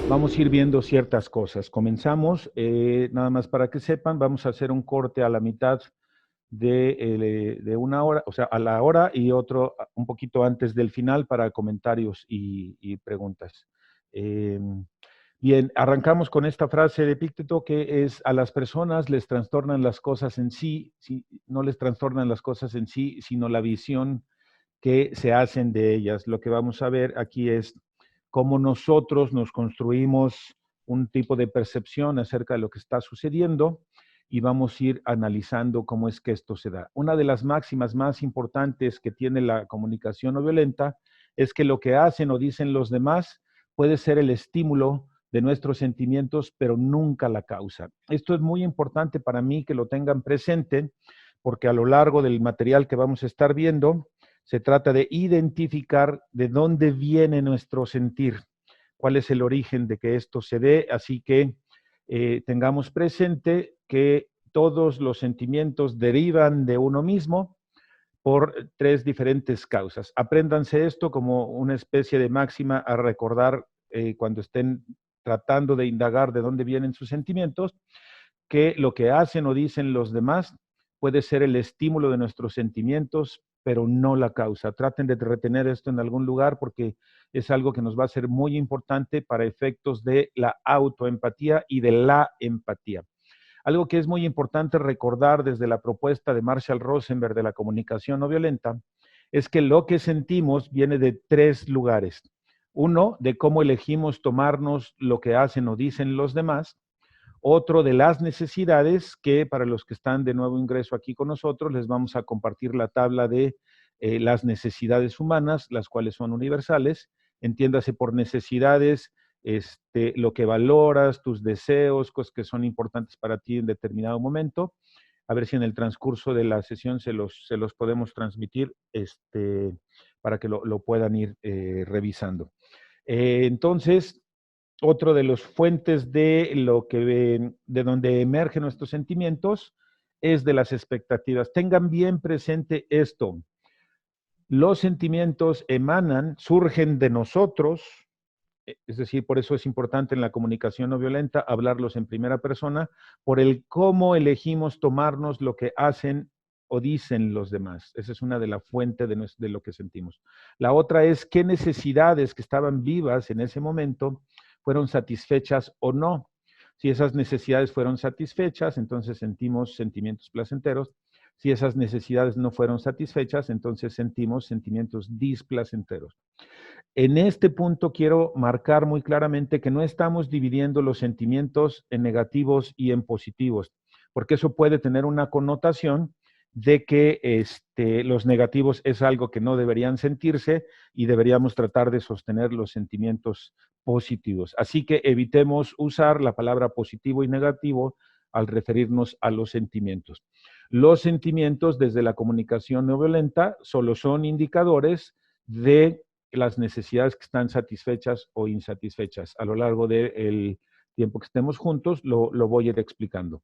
vamos a ir viendo ciertas cosas. Comenzamos, nada más para que sepan, vamos a hacer un corte a la mitad de una hora, o sea, a la hora y otro un poquito antes del final para comentarios y preguntas. Eh, Bien, arrancamos con esta frase de Epicteto que es: a las personas les trastornan las cosas en sí, no les trastornan las cosas en sí, sino la visión que se hacen de ellas. Lo que vamos a ver aquí es cómo nosotros nos construimos un tipo de percepción acerca de lo que está sucediendo y vamos a ir analizando cómo es que esto se da. Una de las máximas más importantes que tiene la comunicación no violenta es que lo que hacen o dicen los demás puede ser el estímulo de nuestros sentimientos, pero nunca la causa. Esto es muy importante para mí que lo tengan presente, porque a lo largo del material que vamos a estar viendo, se trata de identificar de dónde viene nuestro sentir, cuál es el origen de que esto se dé, así que tengamos presente que todos los sentimientos derivan de uno mismo por tres diferentes causas. Apréndanse esto como una especie de máxima a recordar cuando estén tratando de indagar de dónde vienen sus sentimientos, que lo que hacen o dicen los demás puede ser el estímulo de nuestros sentimientos, pero no la causa. Traten de retener esto en algún lugar porque es algo que nos va a ser muy importante para efectos de la autoempatía y de la empatía. Algo que es muy importante recordar desde la propuesta de Marshall Rosenberg de la comunicación no violenta es que lo que sentimos viene de tres lugares. Uno, de cómo elegimos tomarnos lo que hacen o dicen los demás. Otro, de las necesidades, que para los que están de nuevo ingreso aquí con nosotros, les vamos a compartir la tabla de las necesidades humanas, las cuales son universales. Entiéndase por necesidades lo que valoras, tus deseos, cosas que son importantes para ti en determinado momento. A ver si en el transcurso de la sesión se los podemos transmitir para que lo puedan ir revisando. Entonces, otro de las fuentes de donde emergen nuestros sentimientos es de las expectativas. Tengan bien presente esto. Los sentimientos surgen de nosotros, es decir, por eso es importante en la comunicación no violenta hablarlos en primera persona, por el cómo elegimos tomarnos lo que hacen o dicen los demás. Esa es una de las fuentes de lo que sentimos. La otra es qué necesidades que estaban vivas en ese momento fueron satisfechas o no. Si esas necesidades fueron satisfechas, entonces sentimos sentimientos placenteros. Si esas necesidades no fueron satisfechas, entonces sentimos sentimientos displacenteros. En este punto quiero marcar muy claramente que no estamos dividiendo los sentimientos en negativos y en positivos, porque eso puede tener una connotación de que los negativos es algo que no deberían sentirse y deberíamos tratar de sostener los sentimientos positivos. Así que evitemos usar la palabra positivo y negativo al referirnos a los sentimientos. Los sentimientos desde la comunicación no violenta solo son indicadores de las necesidades que están satisfechas o insatisfechas. A lo largo del tiempo que estemos juntos lo voy a ir explicando.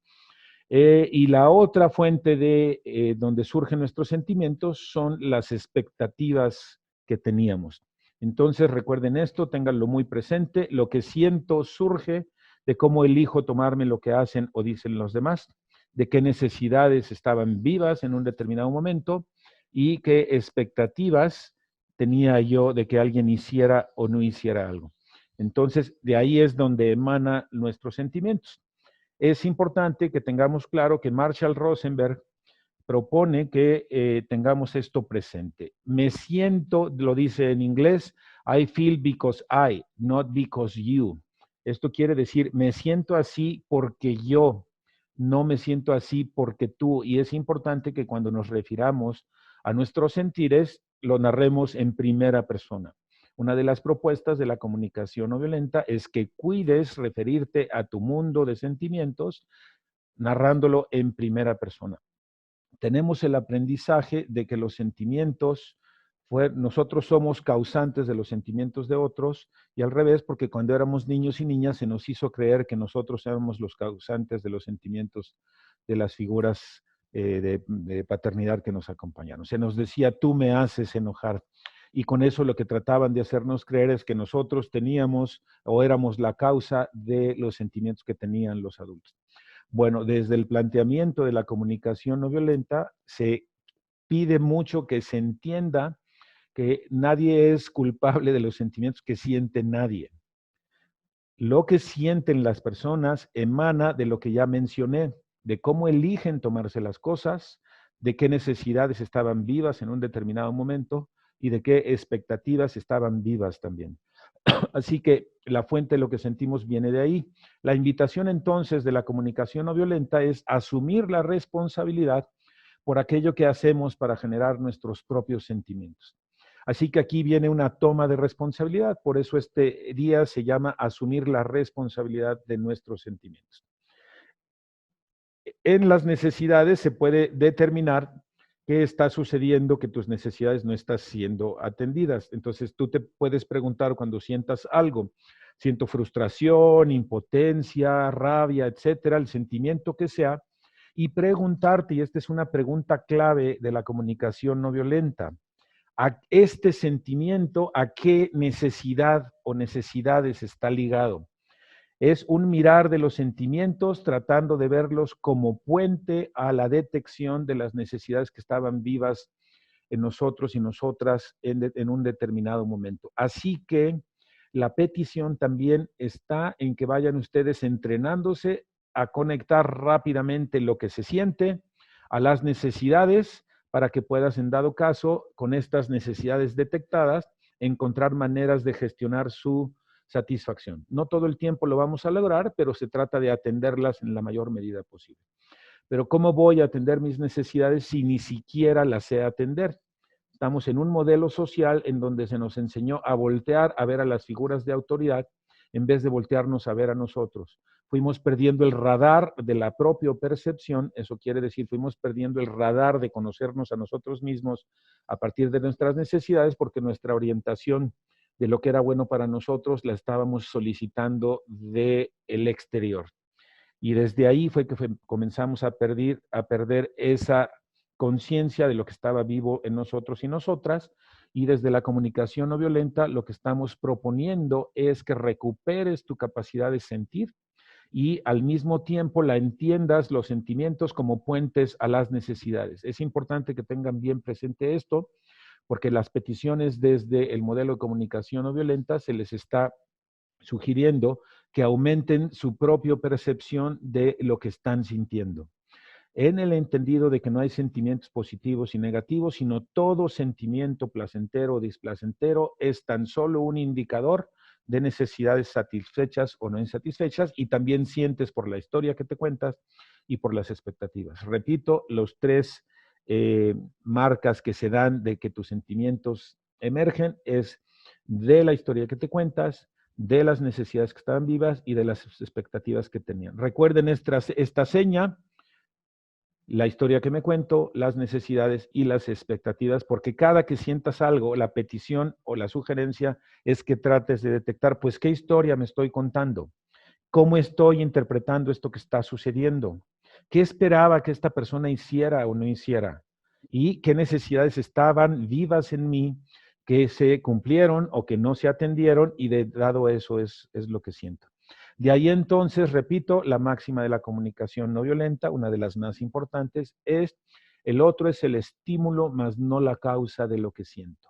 Y la otra fuente de donde surgen nuestros sentimientos son las expectativas que teníamos. Entonces recuerden esto, ténganlo muy presente. Lo que siento surge de cómo elijo tomarme lo que hacen o dicen los demás, de qué necesidades estaban vivas en un determinado momento y qué expectativas tenía yo de que alguien hiciera o no hiciera algo. Entonces, de ahí es donde emanan nuestros sentimientos. Es importante que tengamos claro que Marshall Rosenberg propone que tengamos esto presente. Me siento, lo dice en inglés, I feel because I, not because you. Esto quiere decir, me siento así porque yo, no me siento así porque tú. Y es importante que cuando nos refiramos a nuestros sentires, lo narremos en primera persona. Una de las propuestas de la comunicación no violenta es que cuides referirte a tu mundo de sentimientos narrándolo en primera persona. Tenemos el aprendizaje de que los sentimientos, nosotros somos causantes de los sentimientos de otros y al revés, porque cuando éramos niños y niñas se nos hizo creer que nosotros éramos los causantes de los sentimientos de las figuras de paternidad que nos acompañaron. Se nos decía, tú me haces enojar. y con eso lo que trataban de hacernos creer es que nosotros teníamos o éramos la causa de los sentimientos que tenían los adultos. Bueno, desde el planteamiento de la comunicación no violenta se pide mucho que se entienda que nadie es culpable de los sentimientos que siente nadie. Lo que sienten las personas emana de lo que ya mencioné, de cómo eligen tomarse las cosas, de qué necesidades estaban vivas en un determinado momento y de qué expectativas estaban vivas también. Así que la fuente de lo que sentimos viene de ahí. La invitación entonces de la comunicación no violenta es asumir la responsabilidad por aquello que hacemos para generar nuestros propios sentimientos. Así que aquí viene una toma de responsabilidad, por eso este día se llama asumir la responsabilidad de nuestros sentimientos. En las necesidades se puede determinar qué está sucediendo, que tus necesidades no están siendo atendidas. Entonces tú te puedes preguntar cuando sientas algo, siento frustración, impotencia, rabia, etcétera, el sentimiento que sea, y preguntarte, y esta es una pregunta clave de la comunicación no violenta, a este sentimiento, ¿a qué necesidad o necesidades está ligado? Es un mirar de los sentimientos tratando de verlos como puente a la detección de las necesidades que estaban vivas en nosotros y nosotras en un determinado momento. Así que la petición también está en que vayan ustedes entrenándose a conectar rápidamente lo que se siente a las necesidades para que puedas, en dado caso, con estas necesidades detectadas, encontrar maneras de gestionar su satisfacción. No todo el tiempo lo vamos a lograr, pero se trata de atenderlas en la mayor medida posible. Pero ¿cómo voy a atender mis necesidades si ni siquiera las sé atender? Estamos en un modelo social en donde se nos enseñó a voltear a ver a las figuras de autoridad en vez de voltearnos a ver a nosotros. Fuimos perdiendo el radar de la propia percepción, eso quiere decir, fuimos perdiendo el radar de conocernos a nosotros mismos a partir de nuestras necesidades porque nuestra orientación de lo que era bueno para nosotros la estábamos solicitando del exterior. Y desde ahí fue que comenzamos a perder esa conciencia de lo que estaba vivo en nosotros y nosotras, y desde la comunicación no violenta lo que estamos proponiendo es que recuperes tu capacidad de sentir y al mismo tiempo la entiendas los sentimientos como puentes a las necesidades. Es importante que tengan bien presente esto, porque las peticiones desde el modelo de comunicación no violenta se les está sugiriendo que aumenten su propia percepción de lo que están sintiendo. En el entendido de que no hay sentimientos positivos y negativos, sino todo sentimiento placentero o displacentero es tan solo un indicador de necesidades satisfechas o no insatisfechas y también sientes por la historia que te cuentas y por las expectativas. Repito, los tres marcas que se dan de que tus sentimientos emergen es de la historia que te cuentas, de las necesidades que estaban vivas y de las expectativas que tenían. Recuerden esta seña, la historia que me cuento, las necesidades y las expectativas, porque cada que sientas algo, la petición o la sugerencia es que trates de detectar, pues, ¿qué historia me estoy contando? ¿Cómo estoy interpretando esto que está sucediendo? ¿Qué esperaba que esta persona hiciera o no hiciera? ¿Y qué necesidades estaban vivas en mí que se cumplieron o que no se atendieron? Y dado eso es lo que siento. De ahí entonces, repito, la máxima de la comunicación no violenta, una de las más importantes, es el otro es el estímulo, más no la causa de lo que siento.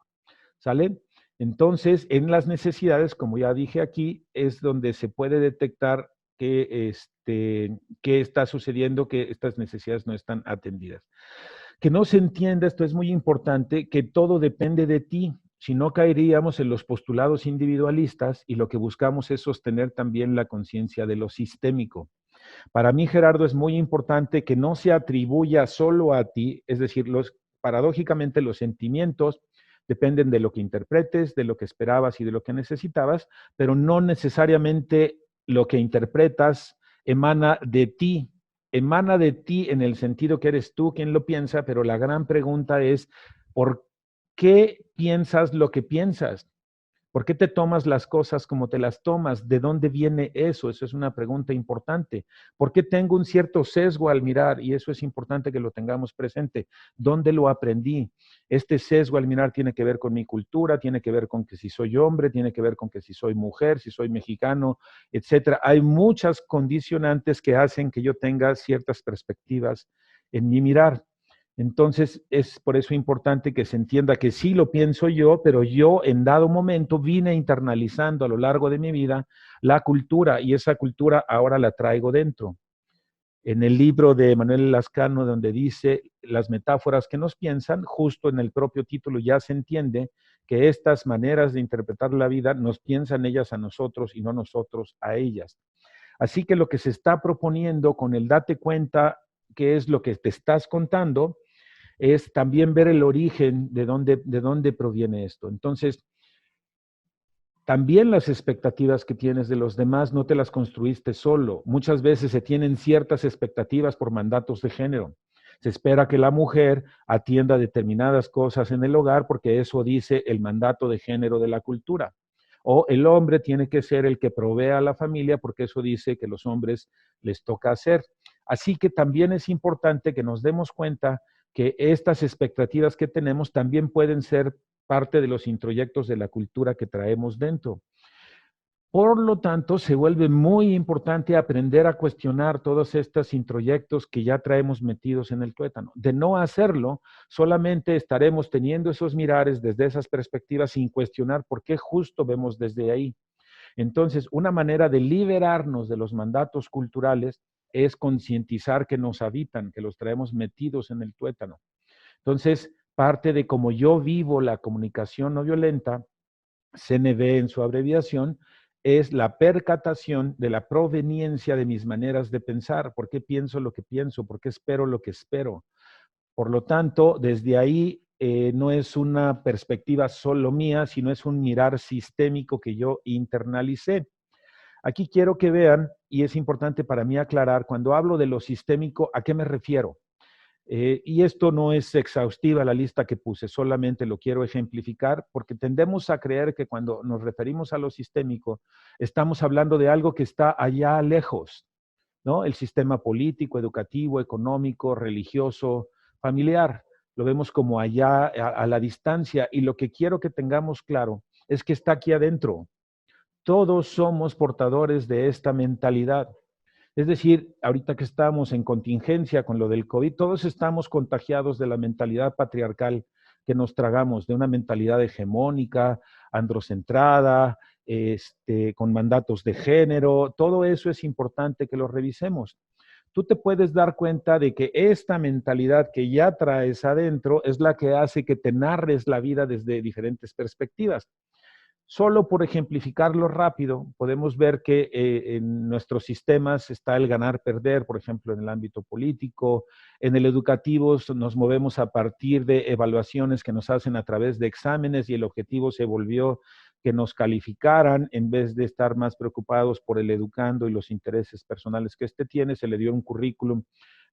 ¿Sale? Entonces, en las necesidades, como ya dije aquí, es donde se puede detectar que, qué está sucediendo, que estas necesidades no están atendidas. Que no se entienda, esto es muy importante, que todo depende de ti. Si no, caeríamos en los postulados individualistas y lo que buscamos es sostener también la conciencia de lo sistémico. Para mí, Gerardo, es muy importante que no se atribuya solo a ti, es decir, paradójicamente los sentimientos dependen de lo que interpretes, de lo que esperabas y de lo que necesitabas, pero no necesariamente lo que interpretas emana de ti en el sentido que eres tú quien lo piensa, pero la gran pregunta es, ¿por qué piensas lo que piensas? ¿Por qué te tomas las cosas como te las tomas? ¿De dónde viene eso? Eso es una pregunta importante. ¿Por qué tengo un cierto sesgo al mirar? Y eso es importante que lo tengamos presente. ¿Dónde lo aprendí? Este sesgo al mirar tiene que ver con mi cultura, tiene que ver con que si soy hombre, tiene que ver con que si soy mujer, si soy mexicano, etcétera. Hay muchas condicionantes que hacen que yo tenga ciertas perspectivas en mi mirar. Entonces, es por eso importante que se entienda que sí lo pienso yo, pero yo en dado momento vine internalizando a lo largo de mi vida la cultura y esa cultura ahora la traigo dentro. En el libro de Manuel Lascano, donde dice las metáforas que nos piensan, justo en el propio título ya se entiende que estas maneras de interpretar la vida nos piensan ellas a nosotros y no nosotros a ellas. Así que lo que se está proponiendo con el date cuenta qué es lo que te estás contando, es también ver el origen de dónde proviene esto. Entonces, también las expectativas que tienes de los demás no te las construiste solo. Muchas veces se tienen ciertas expectativas por mandatos de género. Se espera que la mujer atienda determinadas cosas en el hogar porque eso dice el mandato de género de la cultura. O el hombre tiene que ser el que provea a la familia porque eso dice que los hombres les toca hacer. Así que también es importante que nos demos cuenta que estas expectativas que tenemos también pueden ser parte de los introyectos de la cultura que traemos dentro. Por lo tanto, se vuelve muy importante aprender a cuestionar todos estos introyectos que ya traemos metidos en el tuétano. De no hacerlo, solamente estaremos teniendo esos mirares desde esas perspectivas sin cuestionar por qué justo vemos desde ahí. Entonces, una manera de liberarnos de los mandatos culturales es concientizar que nos habitan, que los traemos metidos en el tuétano. Entonces, parte de cómo yo vivo la comunicación no violenta, CNV en su abreviación, es la percatación de la proveniencia de mis maneras de pensar, por qué pienso lo que pienso, por qué espero lo que espero. Por lo tanto, desde ahí no es una perspectiva solo mía, sino es un mirar sistémico que yo internalicé. Aquí quiero que vean, y es importante para mí aclarar, cuando hablo de lo sistémico, ¿a qué me refiero? Y esto no es exhaustiva la lista que puse, solamente lo quiero ejemplificar porque tendemos a creer que cuando nos referimos a lo sistémico, estamos hablando de algo que está allá lejos, ¿no? El sistema político, educativo, económico, religioso, familiar. Lo vemos como allá a la distancia y lo que quiero que tengamos claro es que está aquí adentro. Todos somos portadores de esta mentalidad. Es decir, ahorita que estamos en contingencia con lo del COVID, todos estamos contagiados de la mentalidad patriarcal que nos tragamos, de una mentalidad hegemónica, androcentrada, con mandatos de género. Todo eso es importante que lo revisemos. Tú te puedes dar cuenta de que esta mentalidad que ya traes adentro es la que hace que te narres la vida desde diferentes perspectivas. Solo por ejemplificarlo rápido, podemos ver que en nuestros sistemas está el ganar-perder, por ejemplo, en el ámbito político. En el educativo nos movemos a partir de evaluaciones que nos hacen a través de exámenes y el objetivo se volvió que nos calificaran en vez de estar más preocupados por el educando y los intereses personales que éste tiene. Se le dio un currículum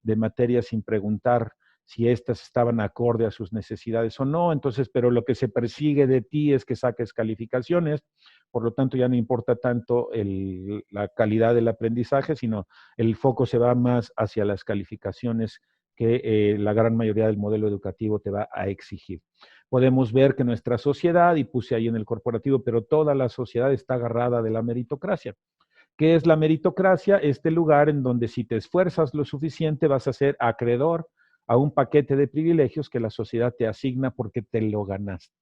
de materias sin preguntar si éstas estaban acorde a sus necesidades o no. Entonces, pero lo que se persigue de ti es que saques calificaciones, por lo tanto ya no importa tanto la calidad del aprendizaje, sino el foco se va más hacia las calificaciones que la gran mayoría del modelo educativo te va a exigir. Podemos ver que nuestra sociedad, y puse ahí en el corporativo, pero toda la sociedad está agarrada de la meritocracia. ¿Qué es la meritocracia? Este lugar en donde si te esfuerzas lo suficiente vas a ser acreedor a un paquete de privilegios que la sociedad te asigna porque te lo ganaste.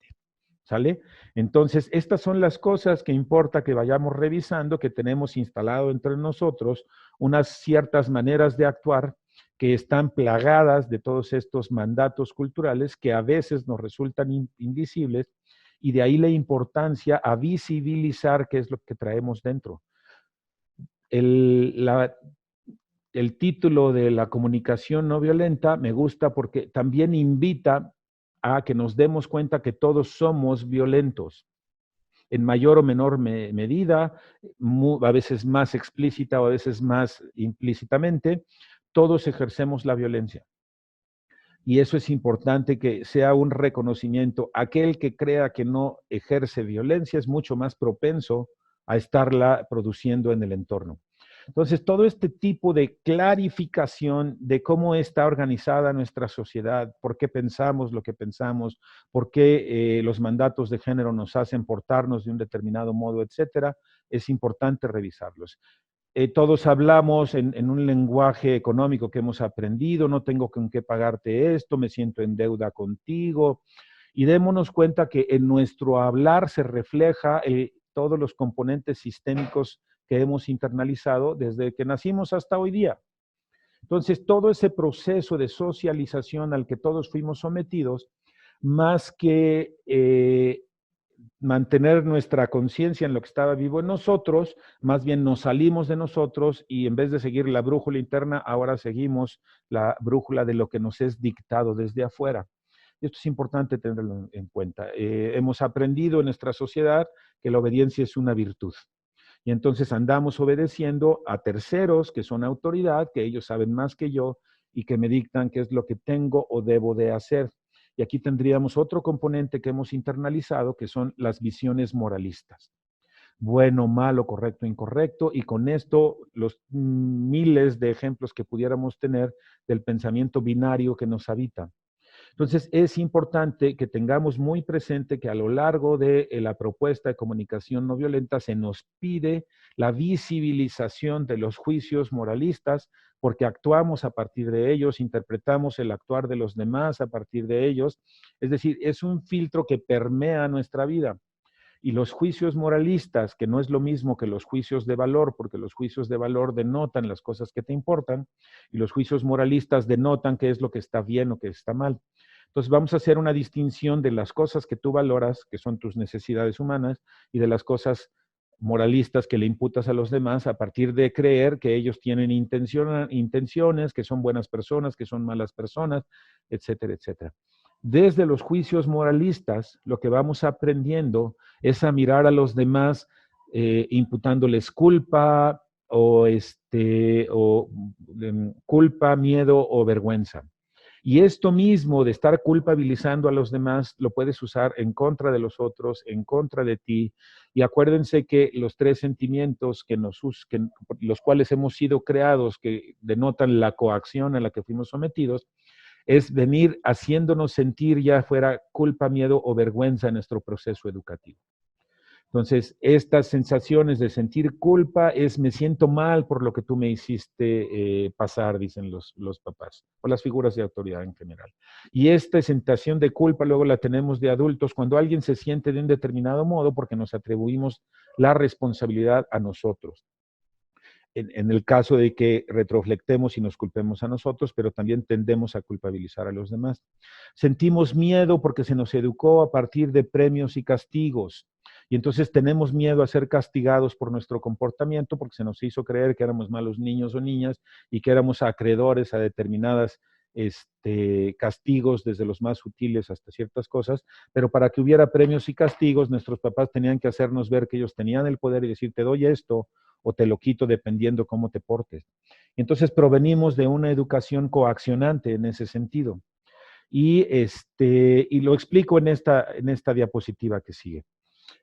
¿Sale? Entonces, estas son las cosas que importa que vayamos revisando, que tenemos instalado entre nosotros unas ciertas maneras de actuar que están plagadas de todos estos mandatos culturales que a veces nos resultan invisibles y de ahí la importancia a visibilizar qué es lo que traemos dentro. El título de la comunicación no violenta me gusta porque también invita a que nos demos cuenta que todos somos violentos, en mayor o menor medida, a veces más explícita o a veces más implícitamente, todos ejercemos la violencia. y eso es importante que sea un reconocimiento. Aquel que crea que no ejerce violencia es mucho más propenso a estarla produciendo en el entorno. Entonces, todo este tipo de clarificación de cómo está organizada nuestra sociedad, por qué pensamos lo que pensamos, por qué los mandatos de género nos hacen portarnos de un determinado modo, etcétera, es importante revisarlos. Todos hablamos en un lenguaje económico que hemos aprendido, no tengo con qué pagarte esto, me siento en deuda contigo, y démonos cuenta que en nuestro hablar se refleja todos los componentes sistémicos que hemos internalizado desde que nacimos hasta hoy día. Entonces, todo ese proceso de socialización al que todos fuimos sometidos, más que mantener nuestra conciencia en lo que estaba vivo en nosotros, más bien nos salimos de nosotros y en vez de seguir la brújula interna, ahora seguimos la brújula de lo que nos es dictado desde afuera. Esto es importante tenerlo en cuenta. Hemos aprendido en nuestra sociedad que la obediencia es una virtud. Y entonces andamos obedeciendo a terceros que son autoridad, que ellos saben más que yo y que me dictan qué es lo que tengo o debo de hacer. Y aquí tendríamos otro componente que hemos internalizado, que son las visiones moralistas. Bueno, malo, correcto, incorrecto, y con esto los miles de ejemplos que pudiéramos tener del pensamiento binario que nos habita. Entonces, es importante que tengamos muy presente que a lo largo de la propuesta de comunicación no violenta se nos pide la visibilización de los juicios moralistas, porque actuamos a partir de ellos, interpretamos el actuar de los demás a partir de ellos. Es decir, es un filtro que permea nuestra vida. Y los juicios moralistas, que no es lo mismo que los juicios de valor, porque los juicios de valor denotan las cosas que te importan, y los juicios moralistas denotan qué es lo que está bien o qué está mal. Entonces vamos a hacer una distinción de las cosas que tú valoras, que son tus necesidades humanas, y de las cosas moralistas que le imputas a los demás a partir de creer que ellos tienen intenciones, que son buenas personas, que son malas personas, etcétera, etcétera. Desde los juicios moralistas, lo que vamos aprendiendo es a mirar a los demás imputándoles culpa o culpa, miedo o vergüenza. Y esto mismo de estar culpabilizando a los demás lo puedes usar en contra de los otros, en contra de ti. Y acuérdense que los tres sentimientos los cuales hemos sido creados, que denotan la coacción a la que fuimos sometidos, es venir haciéndonos sentir ya fuera culpa, miedo o vergüenza en nuestro proceso educativo. Entonces, estas sensaciones de sentir culpa es me siento mal por lo que tú me hiciste pasar, dicen los papás, o las figuras de autoridad en general. Y esta sensación de culpa luego la tenemos de adultos cuando alguien se siente de un determinado modo porque nos atribuimos la responsabilidad a nosotros. En el caso de que retroflectemos y nos culpemos a nosotros, pero también tendemos a culpabilizar a los demás. Sentimos miedo porque se nos educó a partir de premios y castigos. Y entonces tenemos miedo a ser castigados por nuestro comportamiento porque se nos hizo creer que éramos malos niños o niñas y que éramos acreedores a determinadas castigos, desde los más sutiles hasta ciertas cosas, pero para que hubiera premios y castigos, nuestros papás tenían que hacernos ver que ellos tenían el poder y decir, te doy esto o te lo quito dependiendo cómo te portes. Entonces provenimos de una educación coaccionante en ese sentido. Y lo explico en esta diapositiva que sigue.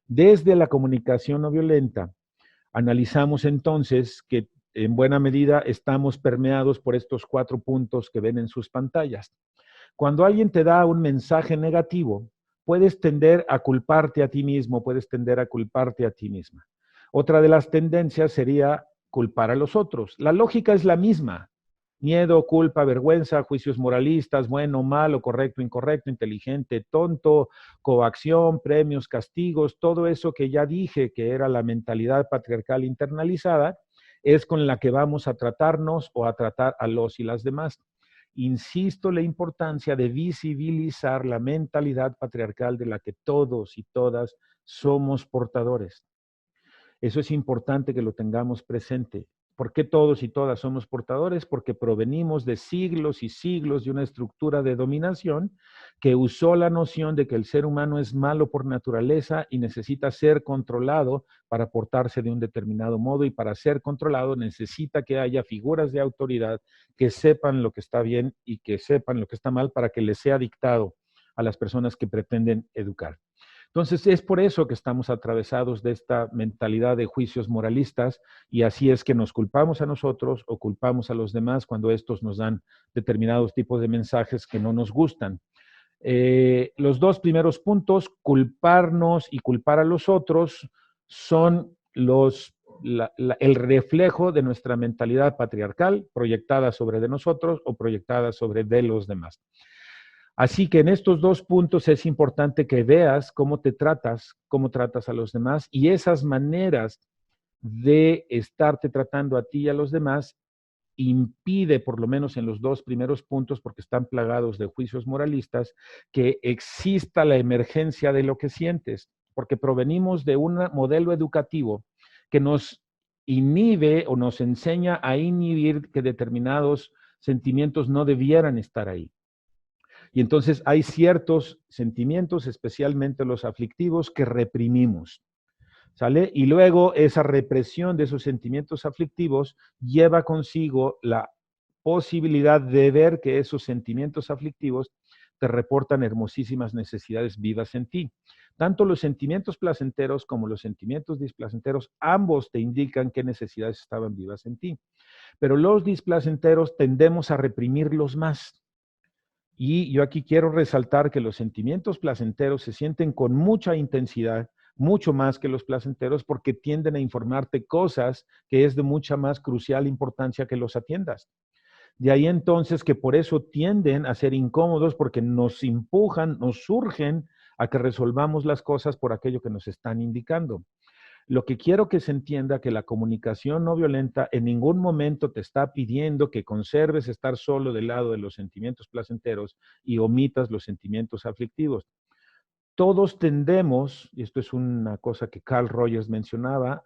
Desde la comunicación no violenta, analizamos entonces que en buena medida estamos permeados por estos 4 puntos que ven en sus pantallas. Cuando alguien te da un mensaje negativo, puedes tender a culparte a ti mismo, puedes tender a culparte a ti misma. Otra de las tendencias sería culpar a los otros. La lógica es la misma. Miedo, culpa, vergüenza, juicios moralistas, bueno, malo, correcto, incorrecto, inteligente, tonto, coacción, premios, castigos, todo eso que ya dije que era la mentalidad patriarcal internalizada, es con la que vamos a tratarnos o a tratar a los y las demás. Insisto la importancia de visibilizar la mentalidad patriarcal de la que todos y todas somos portadores. Eso es importante que lo tengamos presente. ¿Por qué todos y todas somos portadores? Porque provenimos de siglos y siglos de una estructura de dominación que usó la noción de que el ser humano es malo por naturaleza y necesita ser controlado para portarse de un determinado modo, y para ser controlado necesita que haya figuras de autoridad que sepan lo que está bien y que sepan lo que está mal para que les sea dictado a las personas que pretenden educar. Entonces, es por eso que estamos atravesados de esta mentalidad de juicios moralistas, y así es que nos culpamos a nosotros o culpamos a los demás cuando estos nos dan determinados tipos de mensajes que no nos gustan. Los dos primeros puntos, culparnos y culpar a los otros, son el reflejo de nuestra mentalidad patriarcal proyectada sobre de nosotros o proyectada sobre de los demás. Así que en estos dos puntos es importante que veas cómo tratas a los demás, y esas maneras de estarte tratando a ti y a los demás impide, por lo menos en los dos primeros puntos, porque están plagados de juicios moralistas, que exista la emergencia de lo que sientes, porque provenimos de un modelo educativo que nos inhibe o nos enseña a inhibir que determinados sentimientos no debieran estar ahí. Y entonces hay ciertos sentimientos, especialmente los aflictivos, que reprimimos, ¿sale? Y luego esa represión de esos sentimientos aflictivos lleva consigo la posibilidad de ver que esos sentimientos aflictivos te reportan hermosísimas necesidades vivas en ti. Tanto los sentimientos placenteros como los sentimientos displacenteros, ambos te indican qué necesidades estaban vivas en ti. Pero los displacenteros tendemos a reprimirlos más. Y yo aquí quiero resaltar que los sentimientos placenteros se sienten con mucha intensidad, mucho más que los placenteros, porque tienden a informarte cosas que es de mucha más crucial importancia que los atiendas. De ahí entonces que por eso tienden a ser incómodos, porque nos empujan, nos urgen a que resolvamos las cosas por aquello que nos están indicando. Lo que quiero que se entienda que la comunicación no violenta en ningún momento te está pidiendo que conserves estar solo del lado de los sentimientos placenteros y omitas los sentimientos aflictivos. Todos tendemos, y esto es una cosa que Carl Rogers mencionaba,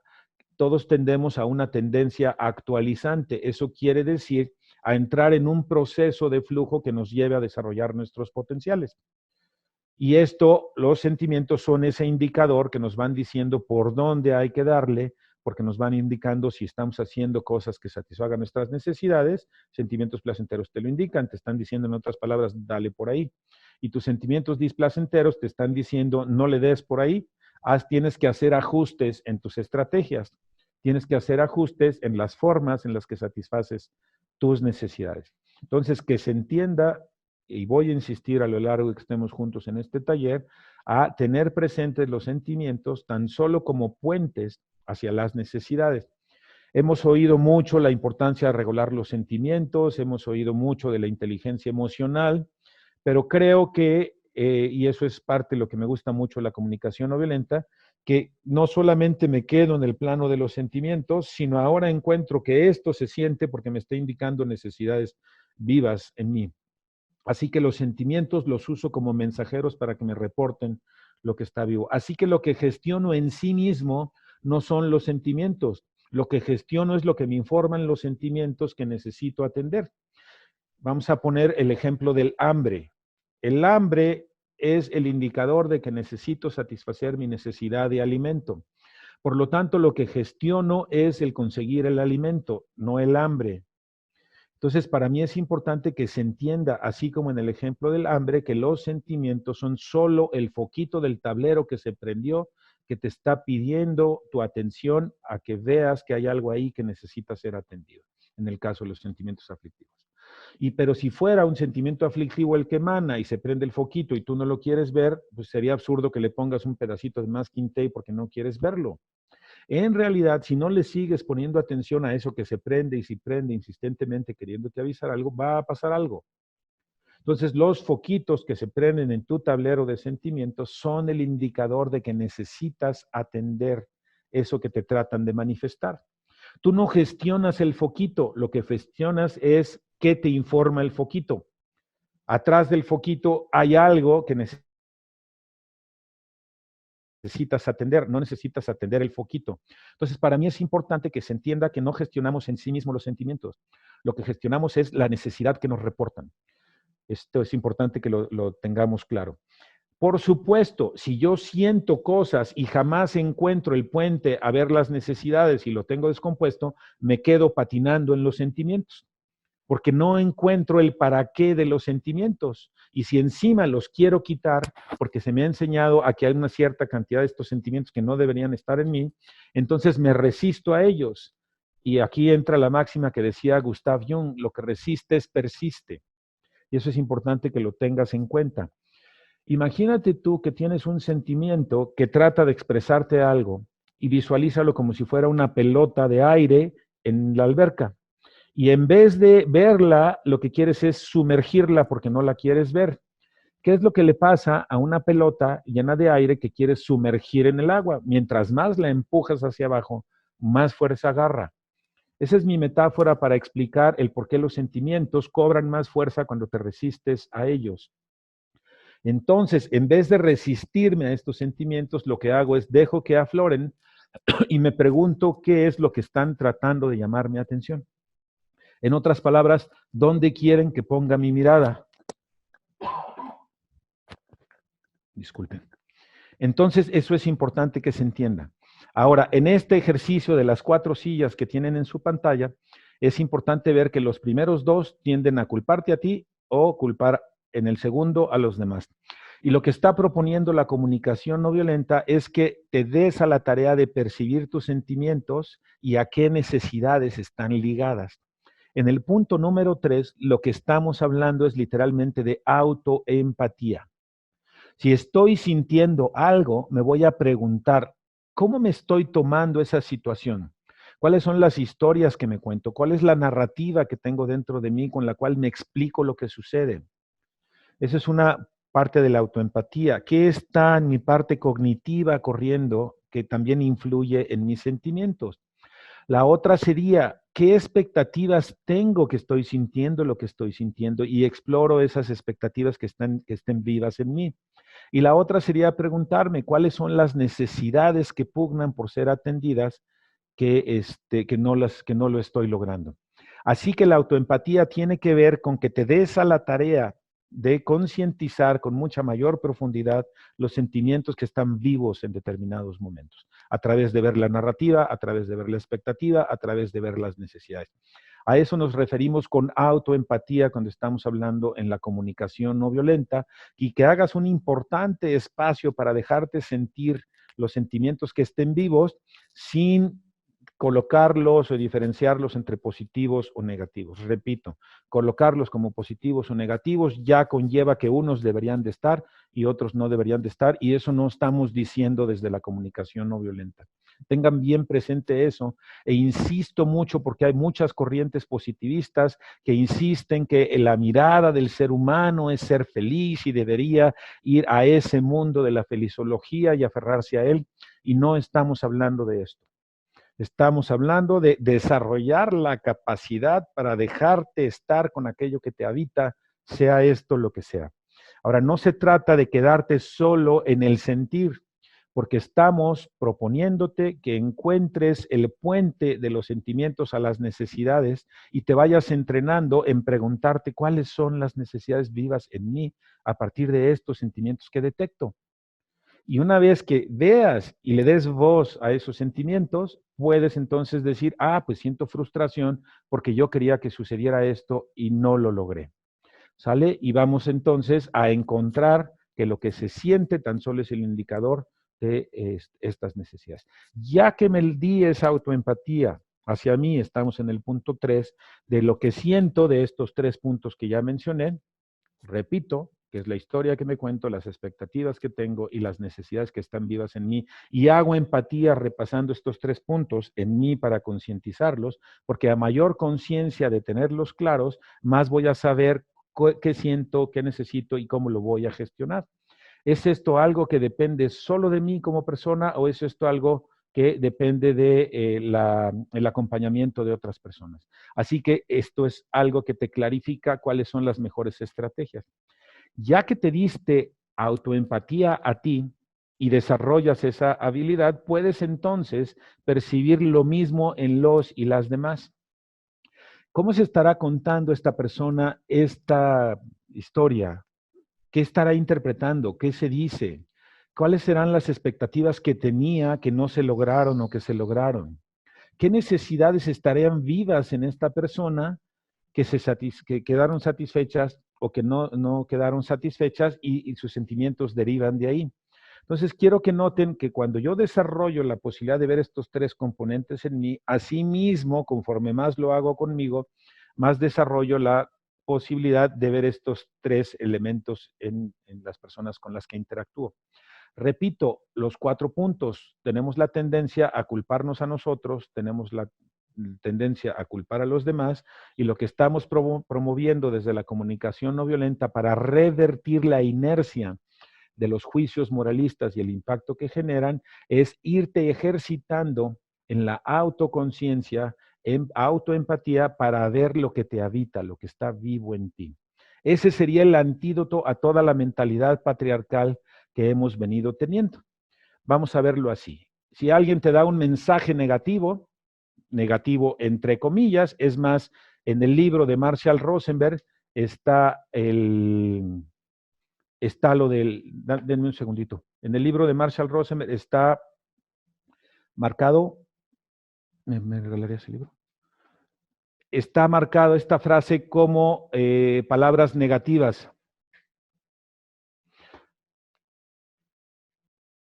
todos tendemos a una tendencia actualizante. Eso quiere decir a entrar en un proceso de flujo que nos lleve a desarrollar nuestros potenciales. Y esto, los sentimientos son ese indicador que nos van diciendo por dónde hay que darle, porque nos van indicando si estamos haciendo cosas que satisfagan nuestras necesidades. Sentimientos placenteros te lo indican, te están diciendo en otras palabras, dale por ahí. Y tus sentimientos displacenteros te están diciendo, no le des por ahí. Tienes que hacer ajustes en tus estrategias, tienes que hacer ajustes en las formas en las que satisfaces tus necesidades. Entonces, que se entienda, y voy a insistir a lo largo de que estemos juntos en este taller, a tener presentes los sentimientos tan solo como puentes hacia las necesidades. Hemos oído mucho la importancia de regular los sentimientos, hemos oído mucho de la inteligencia emocional, pero creo que, y eso es parte de lo que me gusta mucho de la comunicación no violenta, que no solamente me quedo en el plano de los sentimientos, sino ahora encuentro que esto se siente porque me está indicando necesidades vivas en mí. Así que los sentimientos los uso como mensajeros para que me reporten lo que está vivo. Así que lo que gestiono en sí mismo no son los sentimientos. Lo que gestiono es lo que me informan los sentimientos que necesito atender. Vamos a poner el ejemplo del hambre. El hambre es el indicador de que necesito satisfacer mi necesidad de alimento. Por lo tanto, lo que gestiono es el conseguir el alimento, no el hambre. Entonces, para mí es importante que se entienda, así como en el ejemplo del hambre, que los sentimientos son solo el foquito del tablero que se prendió, que te está pidiendo tu atención a que veas que hay algo ahí que necesita ser atendido, en el caso de los sentimientos aflictivos. Pero si fuera un sentimiento aflictivo el que emana y se prende el foquito y tú no lo quieres ver, pues sería absurdo que le pongas un pedacito de masking tape porque no quieres verlo. En realidad, si no le sigues poniendo atención a eso que se prende y se prende insistentemente queriéndote avisar algo, va a pasar algo. Entonces, los foquitos que se prenden en tu tablero de sentimientos son el indicador de que necesitas atender eso que te tratan de manifestar. Tú no gestionas el foquito, lo que gestionas es qué te informa el foquito. Atrás del foquito hay algo que necesitas necesitas atender, no necesitas atender el foquito. Entonces, para mí es importante que se entienda que no gestionamos en sí mismos los sentimientos. Lo que gestionamos es la necesidad que nos reportan. Esto es importante que lo tengamos claro. Por supuesto, si yo siento cosas y jamás encuentro el puente a ver las necesidades y lo tengo descompuesto, me quedo patinando en los sentimientos, porque no encuentro el para qué de los sentimientos. Y si encima los quiero quitar, porque se me ha enseñado a que hay una cierta cantidad de estos sentimientos que no deberían estar en mí, entonces me resisto a ellos. Y aquí entra la máxima que decía Gustav Jung, lo que resistes persiste. Y eso es importante que lo tengas en cuenta. Imagínate tú que tienes un sentimiento que trata de expresarte algo y visualízalo como si fuera una pelota de aire en la alberca. Y en vez de verla, lo que quieres es sumergirla porque no la quieres ver. ¿Qué es lo que le pasa a una pelota llena de aire que quieres sumergir en el agua? Mientras más la empujas hacia abajo, más fuerza agarra. Esa es mi metáfora para explicar el por qué los sentimientos cobran más fuerza cuando te resistes a ellos. Entonces, en vez de resistirme a estos sentimientos, lo que hago es dejo que afloren y me pregunto qué es lo que están tratando de llamar mi atención. En otras palabras, ¿dónde quieren que ponga mi mirada? Disculpen. Entonces, eso es importante que se entienda. Ahora, en este ejercicio de las 4 sillas que tienen en su pantalla, es importante ver que los primeros 2 tienden a culparte a ti o culpar en el segundo a los demás. Y lo que está proponiendo la comunicación no violenta es que te des a la tarea de percibir tus sentimientos y a qué necesidades están ligadas. En el punto número 3, lo que estamos hablando es literalmente de autoempatía. Si estoy sintiendo algo, me voy a preguntar, ¿cómo me estoy tomando esa situación? ¿Cuáles son las historias que me cuento? ¿Cuál es la narrativa que tengo dentro de mí con la cual me explico lo que sucede? Esa es una parte de la autoempatía. ¿Qué está en mi parte cognitiva corriendo que también influye en mis sentimientos? La otra sería, ¿qué expectativas tengo que estoy sintiendo lo que estoy sintiendo? Y exploro esas expectativas que estén vivas en mí. Y la otra sería preguntarme cuáles son las necesidades que pugnan por ser atendidas que no lo estoy logrando. Así que la autoempatía tiene que ver con que te des a la tarea de concientizar con mucha mayor profundidad los sentimientos que están vivos en determinados momentos, a través de ver la narrativa, a través de ver la expectativa, a través de ver las necesidades. A eso nos referimos con autoempatía cuando estamos hablando en la comunicación no violenta, y que hagas un importante espacio para dejarte sentir los sentimientos que estén vivos sin colocarlos o diferenciarlos entre positivos o negativos. Repito, colocarlos como positivos o negativos ya conlleva que unos deberían de estar y otros no deberían de estar, y eso no estamos diciendo desde la comunicación no violenta. Tengan bien presente eso, e insisto mucho porque hay muchas corrientes positivistas que insisten que la mirada del ser humano es ser feliz y debería ir a ese mundo de la felizología y aferrarse a él, y no estamos hablando de esto. Estamos hablando de desarrollar la capacidad para dejarte estar con aquello que te habita, sea esto lo que sea. Ahora, no se trata de quedarte solo en el sentir, porque estamos proponiéndote que encuentres el puente de los sentimientos a las necesidades y te vayas entrenando en preguntarte cuáles son las necesidades vivas en mí a partir de estos sentimientos que detecto. Y una vez que veas y le des voz a esos sentimientos, puedes entonces decir, pues siento frustración porque yo quería que sucediera esto y no lo logré. ¿Sale? Y vamos entonces a encontrar que lo que se siente tan solo es el indicador de estas necesidades. Ya que me di esa autoempatía hacia mí, estamos en el punto 3 de lo que siento de estos 3 puntos que ya mencioné. Repito, que es la historia que me cuento, las expectativas que tengo y las necesidades que están vivas en mí, y hago empatía repasando estos 3 puntos en mí para concientizarlos, porque a mayor conciencia de tenerlos claros, más voy a saber qué siento, qué necesito y cómo lo voy a gestionar. ¿Es esto algo que depende solo de mí como persona o es esto algo que depende de el acompañamiento de otras personas? Así que esto es algo que te clarifica cuáles son las mejores estrategias. Ya que te diste autoempatía a ti, y desarrollas esa habilidad, puedes entonces percibir lo mismo en los y las demás. ¿Cómo se estará contando esta persona esta historia? ¿Qué estará interpretando? ¿Qué se dice? ¿Cuáles serán las expectativas que tenía que no se lograron o que se lograron? ¿Qué necesidades estarían vivas en esta persona que quedaron satisfechas o que no quedaron satisfechas y sus sentimientos derivan de ahí? Entonces, quiero que noten que cuando yo desarrollo la posibilidad de ver estos tres componentes en mí, asimismo, conforme más lo hago conmigo, más desarrollo la posibilidad de ver estos tres elementos en las personas con las que interactúo. Repito, los 4 puntos. Tenemos la tendencia a culparnos a nosotros, tenemos la tendencia a culpar a los demás, y lo que estamos promoviendo desde la comunicación no violenta para revertir la inercia de los juicios moralistas y el impacto que generan es irte ejercitando en la autoconciencia, en autoempatía para ver lo que te habita, lo que está vivo en ti. Ese sería el antídoto a toda la mentalidad patriarcal que hemos venido teniendo. Vamos a verlo así. Si alguien te da un mensaje negativo, negativo entre comillas, es más, en el libro de Marshall Rosenberg está lo del, denme un segundito, en el libro de Marshall Rosenberg está marcado, ¿me regalarías el libro? Está marcado esta frase como palabras negativas.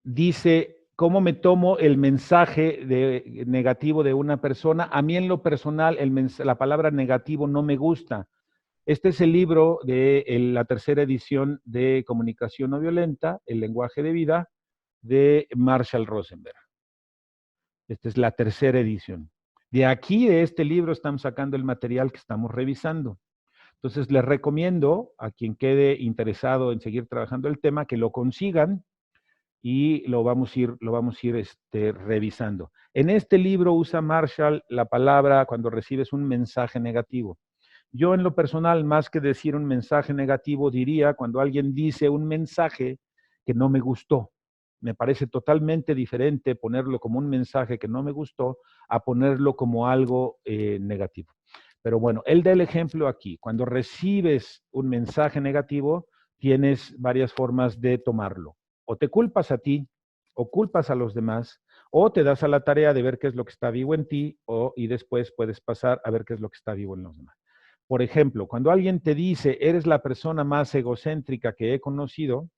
Dice, ¿cómo me tomo el mensaje negativo de una persona? A mí en lo personal la palabra negativo no me gusta. Este es el libro de la tercera edición de Comunicación no violenta, El lenguaje de vida, de Marshall Rosenberg. Esta es la tercera edición. De aquí, de este libro, estamos sacando el material que estamos revisando. Entonces, les recomiendo a quien quede interesado en seguir trabajando el tema que lo consigan y lo vamos a ir revisando. En este libro usa Marshall la palabra cuando recibes un mensaje negativo. Yo en lo personal, más que decir un mensaje negativo, diría cuando alguien dice un mensaje que no me gustó. Me parece totalmente diferente ponerlo como un mensaje que no me gustó a ponerlo como algo negativo. Pero bueno, él da el ejemplo aquí. Cuando recibes un mensaje negativo, tienes varias formas de tomarlo. O te culpas a ti, o culpas a los demás, o te das a la tarea de ver qué es lo que está vivo en ti, y después puedes pasar a ver qué es lo que está vivo en los demás. Por ejemplo, cuando alguien te dice, eres la persona más egocéntrica que he conocido,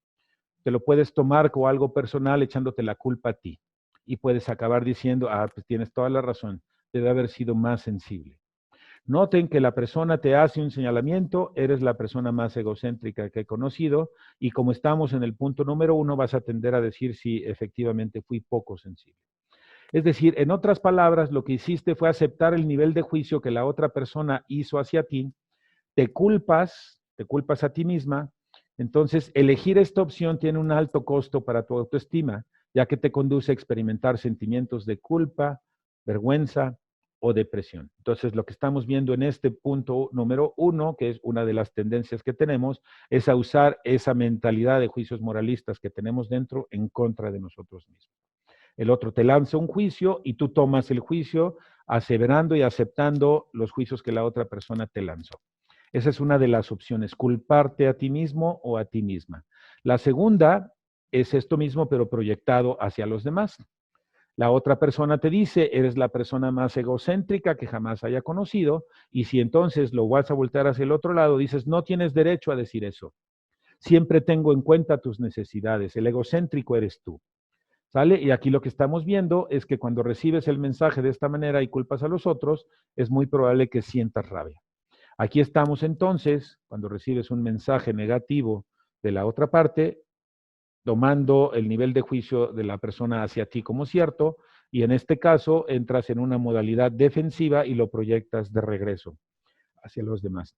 te lo puedes tomar como algo personal echándote la culpa a ti. Y puedes acabar diciendo, pues tienes toda la razón, debe haber sido más sensible. Noten que la persona te hace un señalamiento, eres la persona más egocéntrica que he conocido, y como estamos en el punto número 1, vas a tender a decir si efectivamente fui poco sensible. Es decir, en otras palabras, lo que hiciste fue aceptar el nivel de juicio que la otra persona hizo hacia ti, te culpas a ti misma, entonces elegir esta opción tiene un alto costo para tu autoestima, ya que te conduce a experimentar sentimientos de culpa, vergüenza o depresión. Entonces, lo que estamos viendo en este punto número 1, que es una de las tendencias que tenemos, es a usar esa mentalidad de juicios moralistas que tenemos dentro en contra de nosotros mismos. El otro te lanza un juicio y tú tomas el juicio aseverando y aceptando los juicios que la otra persona te lanzó. Esa es una de las opciones, culparte a ti mismo o a ti misma. La segunda es esto mismo, pero proyectado hacia los demás. La otra persona te dice, eres la persona más egocéntrica que jamás haya conocido, y si entonces lo vas a voltear hacia el otro lado, dices, no tienes derecho a decir eso. Siempre tengo en cuenta tus necesidades. El egocéntrico eres tú. ¿Sale? Y aquí lo que estamos viendo es que cuando recibes el mensaje de esta manera y culpas a los otros, es muy probable que sientas rabia. Aquí estamos entonces, cuando recibes un mensaje negativo de la otra parte, tomando el nivel de juicio de la persona hacia ti como cierto, y en este caso entras en una modalidad defensiva y lo proyectas de regreso hacia los demás.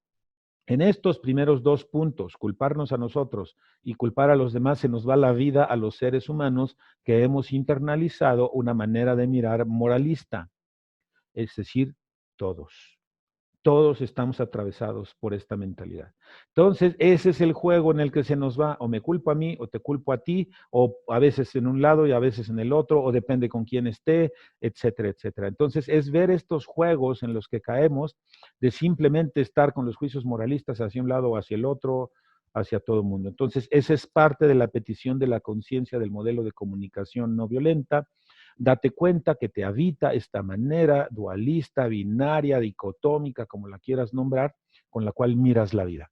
En estos primeros 2 puntos, culparnos a nosotros y culpar a los demás, se nos va la vida a los seres humanos que hemos internalizado una manera de mirar moralista, es decir, todos. Todos estamos atravesados por esta mentalidad. Entonces, ese es el juego en el que se nos va, o me culpo a mí, o te culpo a ti, o a veces en un lado y a veces en el otro, o depende con quién esté, etcétera, etcétera. Entonces, es ver estos juegos en los que caemos de simplemente estar con los juicios moralistas hacia un lado o hacia el otro, hacia todo el mundo. Entonces, esa es parte de la petición de la conciencia del modelo de comunicación no violenta. Date cuenta que te habita esta manera dualista, binaria, dicotómica, como la quieras nombrar, con la cual miras la vida.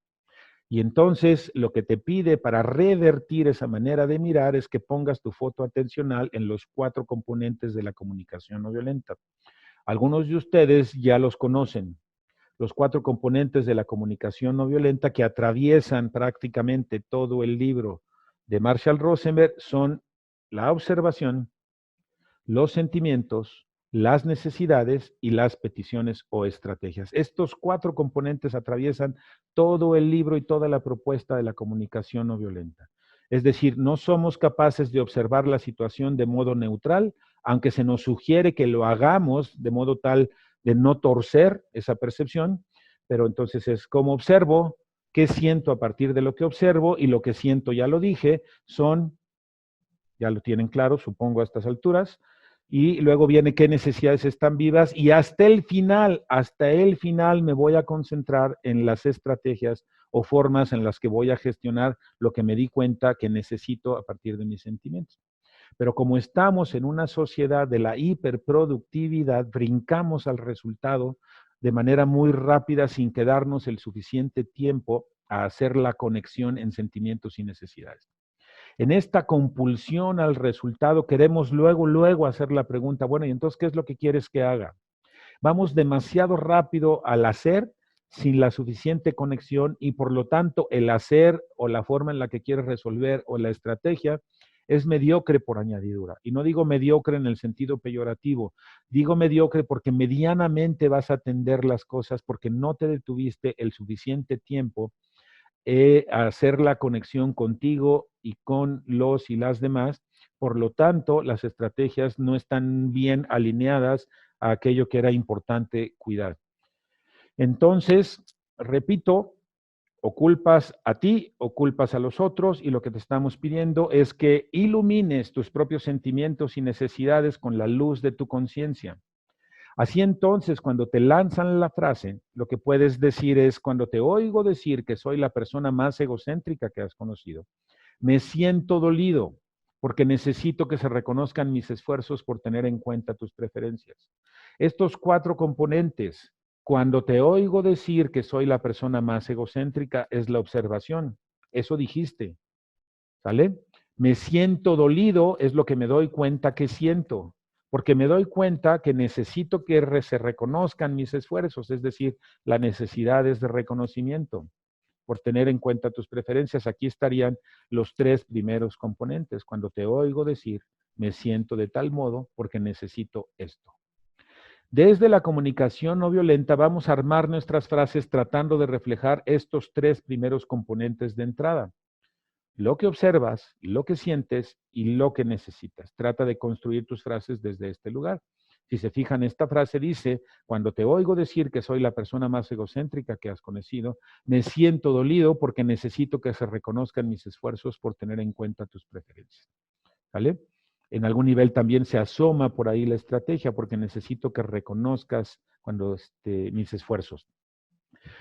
Y entonces lo que te pide para revertir esa manera de mirar es que pongas tu foco atencional en los 4 componentes de la comunicación no violenta. Algunos de ustedes ya los conocen. Los 4 componentes de la comunicación no violenta que atraviesan prácticamente todo el libro de Marshall Rosenberg son la observación, los sentimientos, las necesidades y las peticiones o estrategias. Estos 4 componentes atraviesan todo el libro y toda la propuesta de la comunicación no violenta. Es decir, no somos capaces de observar la situación de modo neutral, aunque se nos sugiere que lo hagamos de modo tal de no torcer esa percepción, pero entonces es como observo, qué siento a partir de lo que observo, y lo que siento, ya lo dije, son, ya lo tienen claro, supongo a estas alturas, y luego viene qué necesidades están vivas, y hasta el final me voy a concentrar en las estrategias o formas en las que voy a gestionar lo que me di cuenta que necesito a partir de mis sentimientos. Pero como estamos en una sociedad de la hiperproductividad, brincamos al resultado de manera muy rápida sin quedarnos el suficiente tiempo a hacer la conexión en sentimientos y necesidades. En esta compulsión al resultado queremos luego hacer la pregunta, bueno, ¿y entonces qué es lo que quieres que haga? Vamos demasiado rápido al hacer sin la suficiente conexión y por lo tanto el hacer o la forma en la que quieres resolver o la estrategia es mediocre por añadidura. Y no digo mediocre en el sentido peyorativo, digo mediocre porque medianamente vas a atender las cosas porque no te detuviste el suficiente tiempo hacer la conexión contigo y con los y las demás. Por lo tanto, las estrategias no están bien alineadas a aquello que era importante cuidar. Entonces, repito, o culpas a ti o culpas a los otros, y lo que te estamos pidiendo es que ilumines tus propios sentimientos y necesidades con la luz de tu conciencia. Así entonces, cuando te lanzan la frase, lo que puedes decir es, cuando te oigo decir que soy la persona más egocéntrica que has conocido, me siento dolido porque necesito que se reconozcan mis esfuerzos por tener en cuenta tus preferencias. Estos 4 componentes, cuando te oigo decir que soy la persona más egocéntrica, es la observación. Eso dijiste, ¿sale? Me siento dolido es lo que me doy cuenta que siento, porque me doy cuenta que necesito que se reconozcan mis esfuerzos, es decir, la necesidad es de reconocimiento, por tener en cuenta tus preferencias. Aquí estarían los 3 primeros componentes. Cuando te oigo decir, me siento de tal modo porque necesito esto. Desde la comunicación no violenta vamos a armar nuestras frases tratando de reflejar estos 3 primeros componentes de entrada. Lo que observas, lo que sientes y lo que necesitas. Trata de construir tus frases desde este lugar. Si se fijan, esta frase dice, cuando te oigo decir que soy la persona más egocéntrica que has conocido, me siento dolido porque necesito que se reconozcan mis esfuerzos por tener en cuenta tus preferencias. ¿Vale? En algún nivel también se asoma por ahí la estrategia porque necesito que reconozcas mis esfuerzos.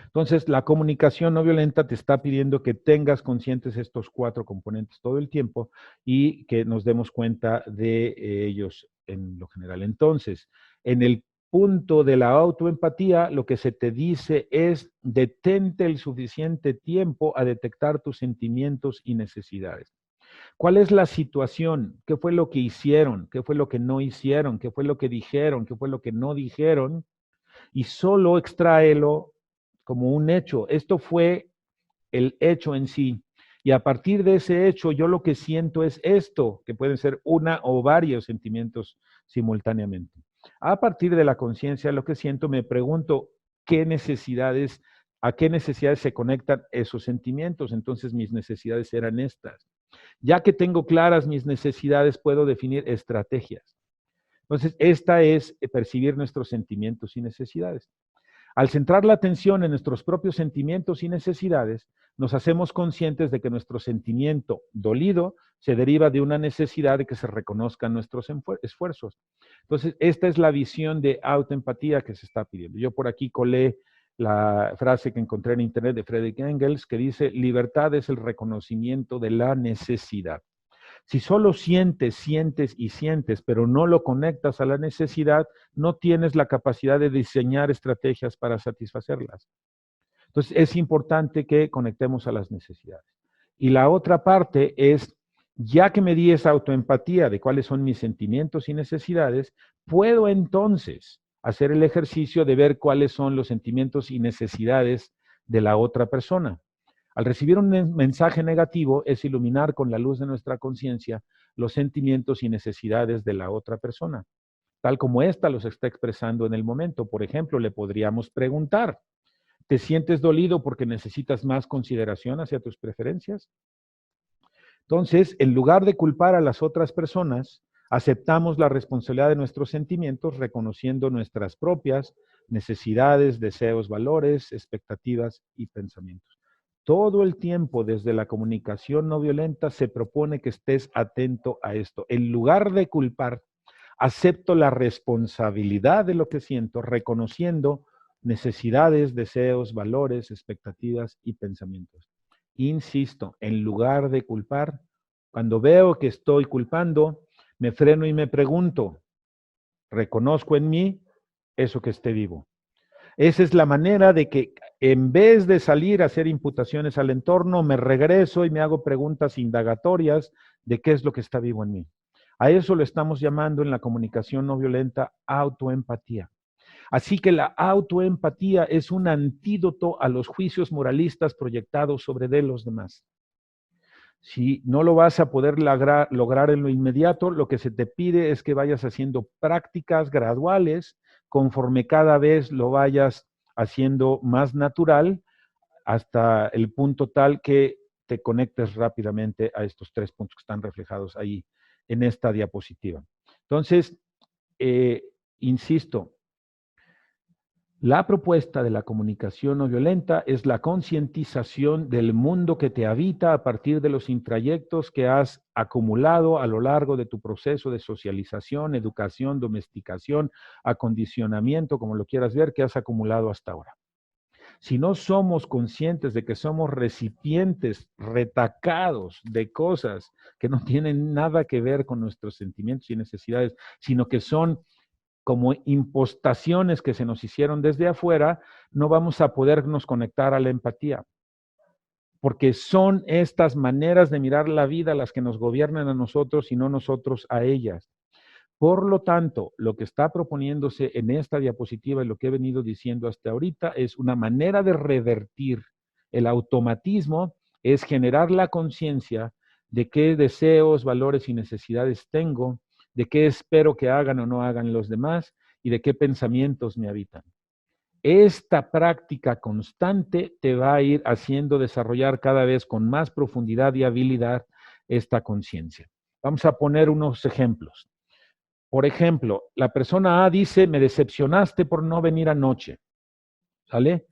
Entonces, la comunicación no violenta te está pidiendo que tengas conscientes estos 4 componentes todo el tiempo y que nos demos cuenta de ellos en lo general. Entonces, en el punto de la autoempatía, lo que se te dice es detente el suficiente tiempo a detectar tus sentimientos y necesidades. ¿Cuál es la situación? ¿Qué fue lo que hicieron? ¿Qué fue lo que no hicieron? ¿Qué fue lo que dijeron? ¿Qué fue lo que no dijeron? Y solo extráelo como un hecho. Esto fue el hecho en sí. Y a partir de ese hecho, yo lo que siento es esto, que pueden ser una o varios sentimientos simultáneamente. A partir de la conciencia, lo que siento, me pregunto a qué necesidades se conectan esos sentimientos. Entonces, mis necesidades eran estas. Ya que tengo claras mis necesidades, puedo definir estrategias. Entonces, esta es percibir nuestros sentimientos y necesidades. Al centrar la atención en nuestros propios sentimientos y necesidades, nos hacemos conscientes de que nuestro sentimiento dolido se deriva de una necesidad de que se reconozcan nuestros esfuerzos. Entonces, esta es la visión de autoempatía que se está pidiendo. Yo por aquí colé la frase que encontré en internet de Friedrich Engels que dice, libertad es el reconocimiento de la necesidad. Si solo sientes, sientes y sientes, pero no lo conectas a la necesidad, no tienes la capacidad de diseñar estrategias para satisfacerlas. Entonces, es importante que conectemos a las necesidades. Y la otra parte es, ya que me di esa autoempatía de cuáles son mis sentimientos y necesidades, puedo entonces hacer el ejercicio de ver cuáles son los sentimientos y necesidades de la otra persona. Al recibir un mensaje negativo es iluminar con la luz de nuestra conciencia los sentimientos y necesidades de la otra persona, tal como ésta los está expresando en el momento. Por ejemplo, le podríamos preguntar, ¿te sientes dolido porque necesitas más consideración hacia tus preferencias? Entonces, en lugar de culpar a las otras personas, aceptamos la responsabilidad de nuestros sentimientos reconociendo nuestras propias necesidades, deseos, valores, expectativas y pensamientos. Todo el tiempo desde la comunicación no violenta se propone que estés atento a esto. En lugar de culpar, acepto la responsabilidad de lo que siento, reconociendo necesidades, deseos, valores, expectativas y pensamientos. Insisto, en lugar de culpar, cuando veo que estoy culpando, me freno y me pregunto, ¿reconozco en mí eso que esté vivo? Esa es la manera de que en vez de salir a hacer imputaciones al entorno, me regreso y me hago preguntas indagatorias de qué es lo que está vivo en mí. A eso lo estamos llamando en la comunicación no violenta autoempatía. Así que la autoempatía es un antídoto a los juicios moralistas proyectados sobre de los demás. Si no lo vas a poder lograr en lo inmediato, lo que se te pide es que vayas haciendo prácticas graduales conforme cada vez lo vayas haciendo más natural hasta el punto tal que te conectes rápidamente a estos 3 puntos que están reflejados ahí en esta diapositiva. Entonces, insisto, la propuesta de la comunicación no violenta es la concientización del mundo que te habita a partir de los intrayectos que has acumulado a lo largo de tu proceso de socialización, educación, domesticación, acondicionamiento, como lo quieras ver, que has acumulado hasta ahora. Si no somos conscientes de que somos recipientes retacados de cosas que no tienen nada que ver con nuestros sentimientos y necesidades, sino que son como impostaciones que se nos hicieron desde afuera, no vamos a podernos conectar a la empatía. Porque son estas maneras de mirar la vida las que nos gobiernan a nosotros y no nosotros a ellas. Por lo tanto, lo que está proponiéndose en esta diapositiva y lo que he venido diciendo hasta ahorita es una manera de revertir el automatismo, es generar la conciencia de qué deseos, valores y necesidades tengo, de qué espero que hagan o no hagan los demás y de qué pensamientos me habitan. Esta práctica constante te va a ir haciendo desarrollar cada vez con más profundidad y habilidad esta conciencia. Vamos a poner unos ejemplos. Por ejemplo, la persona A dice, me decepcionaste por no venir anoche, ¿sale?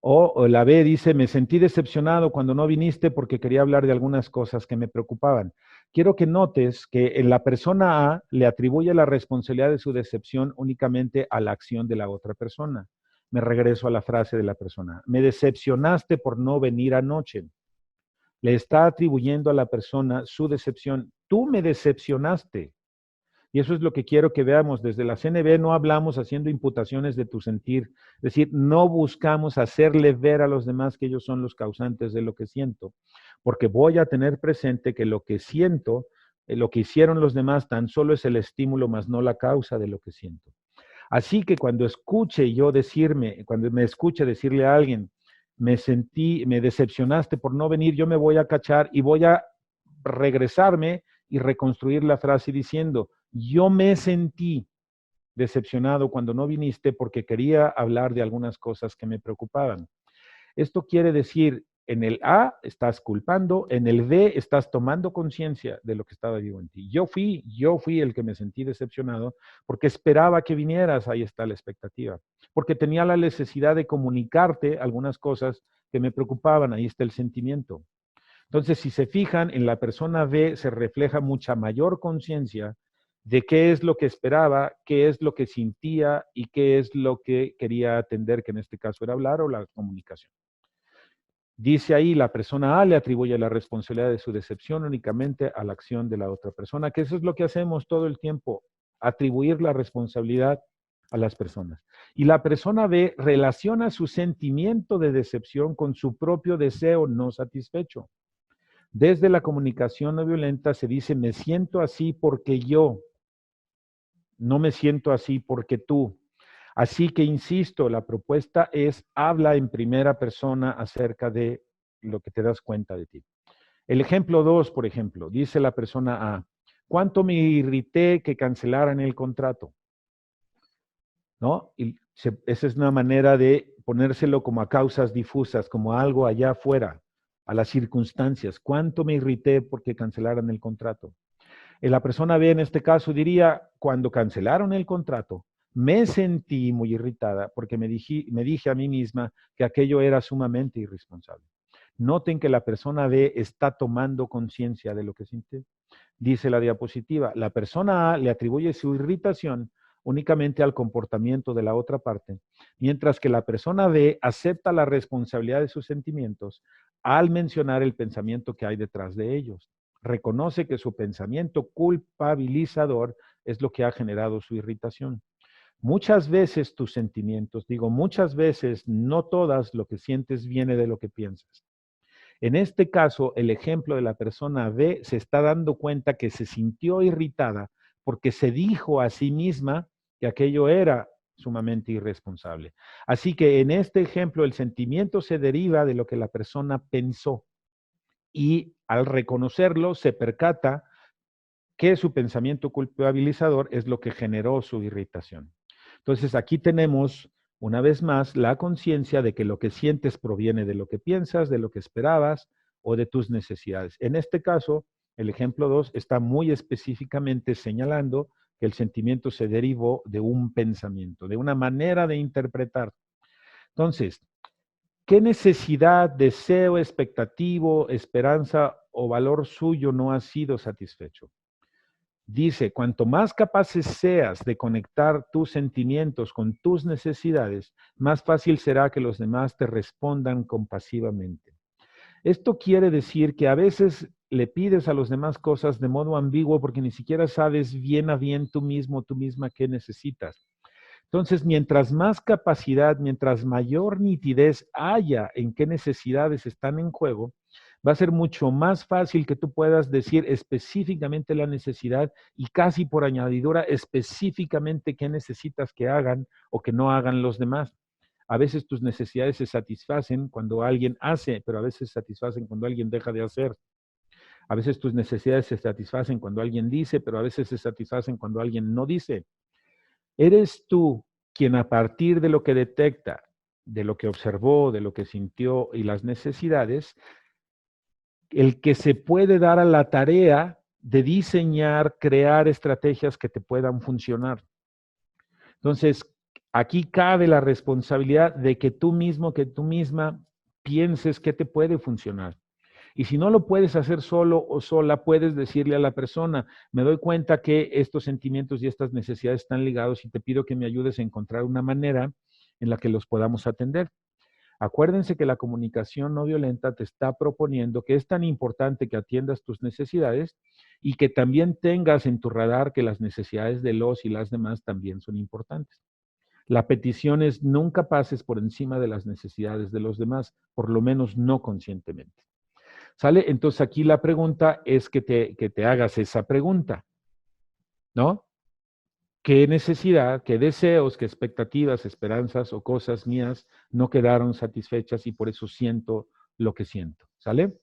O la B dice, me sentí decepcionado cuando no viniste porque quería hablar de algunas cosas que me preocupaban. Quiero que notes que en la persona A le atribuye la responsabilidad de su decepción únicamente a la acción de la otra persona. Me regreso a la frase de la persona. Me decepcionaste por no venir anoche. Le está atribuyendo a la persona su decepción. Tú me decepcionaste. Y eso es lo que quiero que veamos. Desde la CNB no hablamos haciendo imputaciones de tu sentir. Es decir, no buscamos hacerle ver a los demás que ellos son los causantes de lo que siento. Porque voy a tener presente que lo que siento, lo que hicieron los demás, tan solo es el estímulo, más no la causa de lo que siento. Así que cuando me escuche decirle a alguien, me decepcionaste por no venir, yo me voy a cachar y voy a regresarme y reconstruir la frase diciendo, yo me sentí decepcionado cuando no viniste porque quería hablar de algunas cosas que me preocupaban. Esto quiere decir En el A estás culpando, en el B estás tomando conciencia de lo que estaba vivo en ti. Yo fui el que me sentí decepcionado porque esperaba que vinieras, ahí está la expectativa, porque tenía la necesidad de comunicarte algunas cosas que me preocupaban, ahí está el sentimiento. Entonces, si se fijan, en la persona B se refleja mucha mayor conciencia de qué es lo que esperaba, qué es lo que sentía y qué es lo que quería atender, que en este caso era hablar o la comunicación. Dice ahí, la persona A le atribuye la responsabilidad de su decepción únicamente a la acción de la otra persona, que eso es lo que hacemos todo el tiempo, atribuir la responsabilidad a las personas. Y la persona B relaciona su sentimiento de decepción con su propio deseo no satisfecho. Desde la comunicación no violenta se dice, me siento así porque yo, no me siento así porque tú. Así que, insisto, la propuesta es, habla en primera persona acerca de lo que te das cuenta de ti. El ejemplo 2, por ejemplo, dice la persona A, ¿cuánto me irrité que cancelaran el contrato? ¿No? Esa es una manera de ponérselo como a causas difusas, como algo allá afuera, a las circunstancias. ¿Cuánto me irrité porque cancelaran el contrato? La persona B en este caso diría, cuando cancelaron el contrato, me sentí muy irritada porque me dije a mí misma que aquello era sumamente irresponsable. Noten que la persona B está tomando conciencia de lo que siente. Dice la diapositiva, la persona A le atribuye su irritación únicamente al comportamiento de la otra parte, mientras que la persona B acepta la responsabilidad de sus sentimientos al mencionar el pensamiento que hay detrás de ellos. Reconoce que su pensamiento culpabilizador es lo que ha generado su irritación. Muchas veces tus sentimientos, digo muchas veces, no todas, lo que sientes viene de lo que piensas. En este caso, el ejemplo de la persona B se está dando cuenta que se sintió irritada porque se dijo a sí misma que aquello era sumamente irresponsable. Así que en este ejemplo el sentimiento se deriva de lo que la persona pensó y al reconocerlo se percata que su pensamiento culpabilizador es lo que generó su irritación. Entonces aquí tenemos una vez más la conciencia de que lo que sientes proviene de lo que piensas, de lo que esperabas o de tus necesidades. En este caso, el ejemplo 2 está muy específicamente señalando que el sentimiento se derivó de un pensamiento, de una manera de interpretar. Entonces, ¿qué necesidad, deseo, expectativo, esperanza o valor suyo no ha sido satisfecho? Dice, cuanto más capaces seas de conectar tus sentimientos con tus necesidades, más fácil será que los demás te respondan compasivamente. Esto quiere decir que a veces le pides a los demás cosas de modo ambiguo porque ni siquiera sabes bien a bien tú mismo, tú misma qué necesitas. Entonces, mientras más capacidad, mientras mayor nitidez haya en qué necesidades están en juego, va a ser mucho más fácil que tú puedas decir específicamente la necesidad y casi por añadidura específicamente qué necesitas que hagan o que no hagan los demás. A veces tus necesidades se satisfacen cuando alguien hace, pero a veces se satisfacen cuando alguien deja de hacer. A veces tus necesidades se satisfacen cuando alguien dice, pero a veces se satisfacen cuando alguien no dice. Eres tú quien a partir de lo que detecta, de lo que observó, de lo que sintió y las necesidades, el que se puede dar a la tarea de diseñar, crear estrategias que te puedan funcionar. Entonces, aquí cabe la responsabilidad de que tú mismo, que tú misma pienses qué te puede funcionar. Y si no lo puedes hacer solo o sola, puedes decirle a la persona, me doy cuenta que estos sentimientos y estas necesidades están ligados y te pido que me ayudes a encontrar una manera en la que los podamos atender. Acuérdense que la comunicación no violenta te está proponiendo que es tan importante que atiendas tus necesidades y que también tengas en tu radar que las necesidades de los y las demás también son importantes. La petición es nunca pases por encima de las necesidades de los demás, por lo menos no conscientemente. ¿Sale? Entonces aquí la pregunta es que te hagas esa pregunta, ¿no? ¿Qué necesidad, qué deseos, qué expectativas, esperanzas o cosas mías no quedaron satisfechas y por eso siento lo que siento? ¿Sale?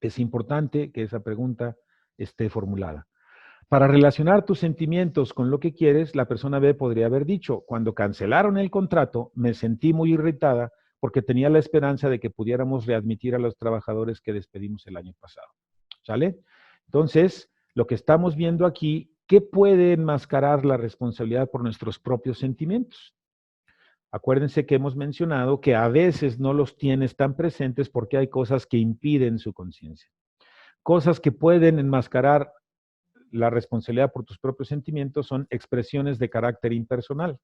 Es importante que esa pregunta esté formulada. Para relacionar tus sentimientos con lo que quieres, la persona B podría haber dicho, cuando cancelaron el contrato, me sentí muy irritada porque tenía la esperanza de que pudiéramos readmitir a los trabajadores que despedimos el año pasado. ¿Sale? Entonces, lo que estamos viendo aquí, ¿qué puede enmascarar la responsabilidad por nuestros propios sentimientos? Acuérdense que hemos mencionado que a veces no los tienes tan presentes porque hay cosas que impiden su conciencia. Cosas que pueden enmascarar la responsabilidad por tus propios sentimientos son expresiones de carácter impersonal.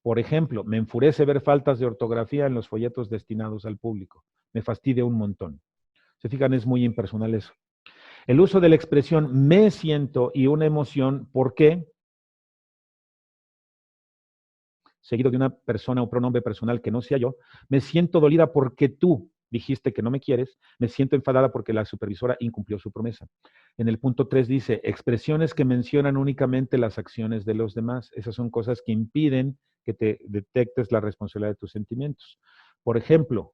Por ejemplo, me enfurece ver faltas de ortografía en los folletos destinados al público. Me fastidia un montón. Se fijan, es muy impersonal eso. El uso de la expresión me siento y una emoción, ¿por qué? Seguido de una persona o pronombre personal que no sea yo, me siento dolida porque tú dijiste que no me quieres, me siento enfadada porque la supervisora incumplió su promesa. En el punto 3 dice, expresiones que mencionan únicamente las acciones de los demás. Esas son cosas que impiden que te detectes la responsabilidad de tus sentimientos. Por ejemplo,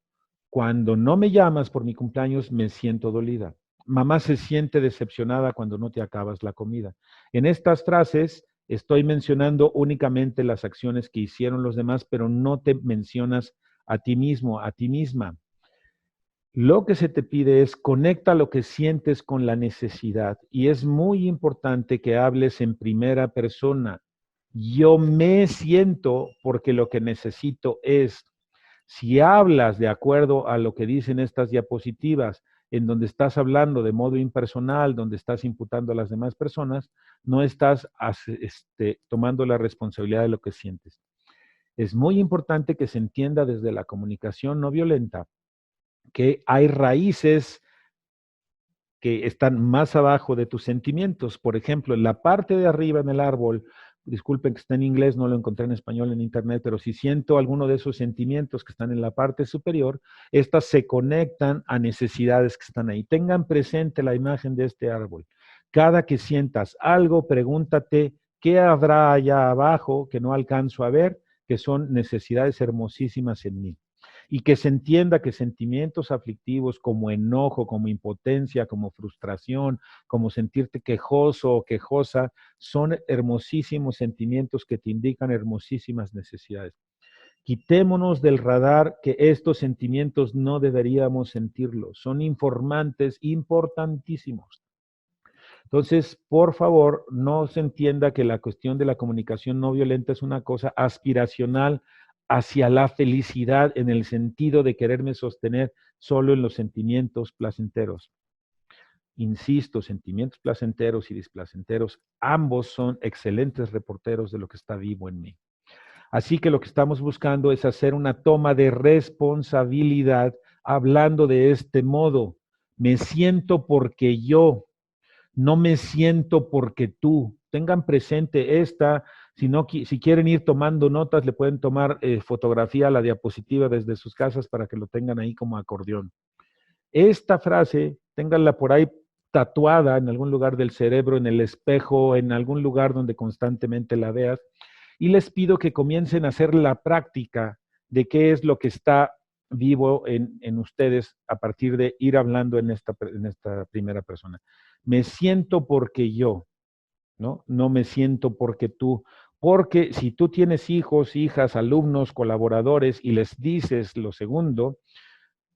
cuando no me llamas por mi cumpleaños, me siento dolida. Mamá se siente decepcionada cuando no te acabas la comida. En estas frases estoy mencionando únicamente las acciones que hicieron los demás, pero no te mencionas a ti mismo, a ti misma. Lo que se te pide es conecta lo que sientes con la necesidad y es muy importante que hables en primera persona. Yo me siento porque lo que necesito es. Si hablas de acuerdo a lo que dicen estas diapositivas, en donde estás hablando de modo impersonal, donde estás imputando a las demás personas, no estás tomando la responsabilidad de lo que sientes. Es muy importante que se entienda desde la comunicación no violenta que hay raíces que están más abajo de tus sentimientos. Por ejemplo, en la parte de arriba en el árbol, disculpen que está en inglés, no lo encontré en español en internet, pero si siento alguno de esos sentimientos que están en la parte superior, estas se conectan a necesidades que están ahí. Tengan presente la imagen de este árbol. Cada que sientas algo, pregúntate, ¿qué habrá allá abajo que no alcanzo a ver? Que son necesidades hermosísimas en mí y que se entienda que sentimientos aflictivos como enojo, como impotencia, como frustración, como sentirte quejoso o quejosa, son hermosísimos sentimientos que te indican hermosísimas necesidades. Quitémonos del radar que estos sentimientos no deberíamos sentirlos, son informantes importantísimos. Entonces, por favor, no se entienda que la cuestión de la comunicación no violenta es una cosa aspiracional hacia la felicidad en el sentido de quererme sostener solo en los sentimientos placenteros. Insisto, sentimientos placenteros y displacenteros, ambos son excelentes reporteros de lo que está vivo en mí. Así que lo que estamos buscando es hacer una toma de responsabilidad hablando de este modo. Me siento porque yo, no me siento porque tú. Tengan presente esta, si quieren ir tomando notas, le pueden tomar fotografía a la diapositiva desde sus casas para que lo tengan ahí como acordeón. Esta frase, ténganla por ahí tatuada en algún lugar del cerebro, en el espejo, en algún lugar donde constantemente la veas, y les pido que comiencen a hacer la práctica de qué es lo que está vivo en ustedes a partir de ir hablando en esta primera persona. Me siento porque yo, ¿no? No me siento porque tú. Porque si tú tienes hijos, hijas, alumnos, colaboradores y les dices lo segundo,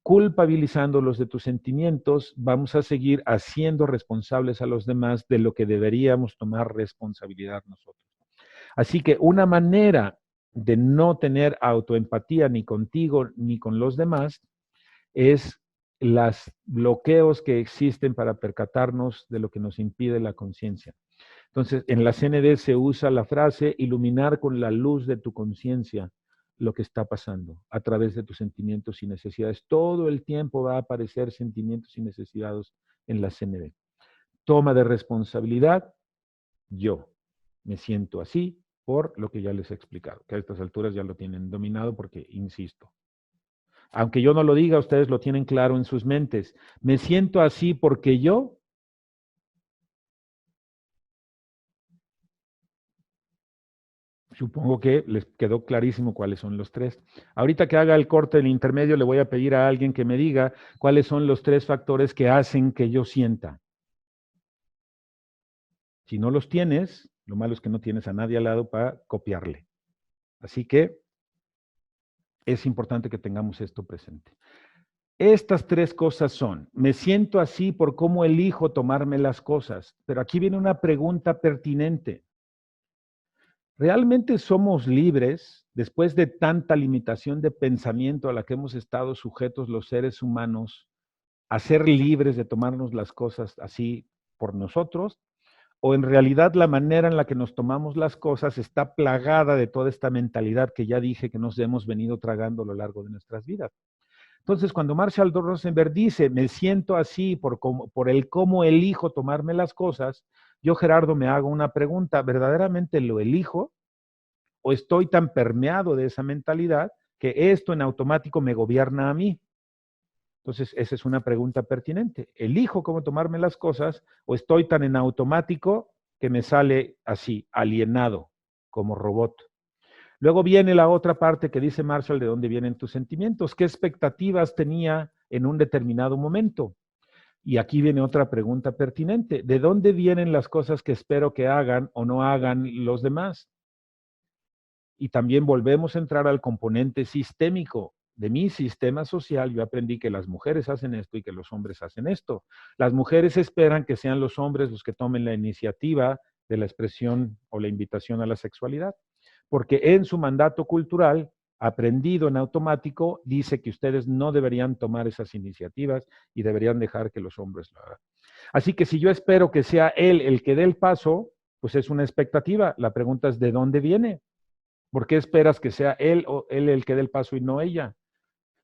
culpabilizándolos de tus sentimientos, vamos a seguir haciendo responsables a los demás de lo que deberíamos tomar responsabilidad nosotros. Así que una manera de no tener autoempatía ni contigo ni con los demás es los bloqueos que existen para percatarnos de lo que nos impide la conciencia. Entonces, en la CND se usa la frase iluminar con la luz de tu conciencia lo que está pasando a través de tus sentimientos y necesidades. Todo el tiempo va a aparecer sentimientos y necesidades en la CND. Toma de responsabilidad, yo me siento así por lo que ya les he explicado, que a estas alturas ya lo tienen dominado porque, insisto, aunque yo no lo diga, ustedes lo tienen claro en sus mentes. Me siento así porque yo. Supongo que les quedó clarísimo cuáles son los tres. Ahorita que haga el corte del intermedio, le voy a pedir a alguien que me diga cuáles son los tres factores que hacen que yo sienta. Si no los tienes, lo malo es que no tienes a nadie al lado para copiarle. Así que es importante que tengamos esto presente. Estas tres cosas son, me siento así por cómo elijo tomarme las cosas, pero aquí viene una pregunta pertinente. ¿Realmente somos libres, después de tanta limitación de pensamiento a la que hemos estado sujetos los seres humanos, a ser libres de tomarnos las cosas así por nosotros? ¿O en realidad la manera en la que nos tomamos las cosas está plagada de toda esta mentalidad que ya dije que nos hemos venido tragando a lo largo de nuestras vidas? Entonces, cuando Marshall Rosenberg dice, me siento así por el cómo elijo tomarme las cosas, yo, Gerardo, me hago una pregunta, ¿verdaderamente lo elijo? ¿O estoy tan permeado de esa mentalidad que esto en automático me gobierna a mí? Entonces, esa es una pregunta pertinente. ¿Elijo cómo tomarme las cosas o estoy tan en automático que me sale así, alienado, como robot? Luego viene la otra parte que dice Marshall, ¿de dónde vienen tus sentimientos? ¿Qué expectativas tenía en un determinado momento? Y aquí viene otra pregunta pertinente. ¿De dónde vienen las cosas que espero que hagan o no hagan los demás? Y también volvemos a entrar al componente sistémico. De mi sistema social, yo aprendí que las mujeres hacen esto y que los hombres hacen esto. Las mujeres esperan que sean los hombres los que tomen la iniciativa de la expresión o la invitación a la sexualidad, porque en su mandato cultural, aprendido en automático, dice que ustedes no deberían tomar esas iniciativas y deberían dejar que los hombres lo hagan. Así que si yo espero que sea él el que dé el paso, pues es una expectativa. La pregunta es, ¿de dónde viene? ¿Por qué esperas que sea él o él el que dé el paso y no ella?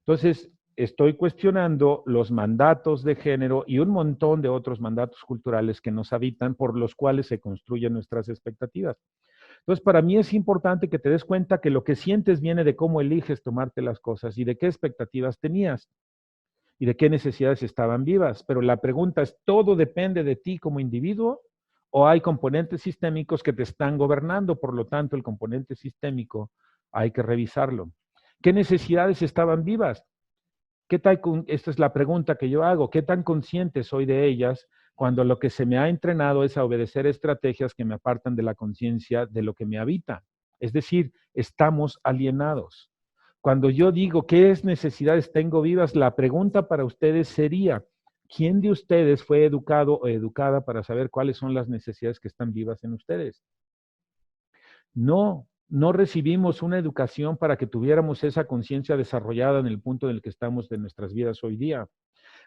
Entonces, estoy cuestionando los mandatos de género y un montón de otros mandatos culturales que nos habitan por los cuales se construyen nuestras expectativas. Entonces, para mí es importante que te des cuenta que lo que sientes viene de cómo eliges tomarte las cosas y de qué expectativas tenías y de qué necesidades estaban vivas. Pero la pregunta es, ¿todo depende de ti como individuo o hay componentes sistémicos que te están gobernando? Por lo tanto, el componente sistémico hay que revisarlo. ¿Qué necesidades estaban vivas? Esta es la pregunta que yo hago. ¿Qué tan consciente soy de ellas cuando lo que se me ha entrenado es a obedecer estrategias que me apartan de la conciencia de lo que me habita? Es decir, estamos alienados. Cuando yo digo qué necesidades tengo vivas, la pregunta para ustedes sería, ¿quién de ustedes fue educado o educada para saber cuáles son las necesidades que están vivas en ustedes? No recibimos una educación para que tuviéramos esa conciencia desarrollada en el punto en el que estamos de nuestras vidas hoy día.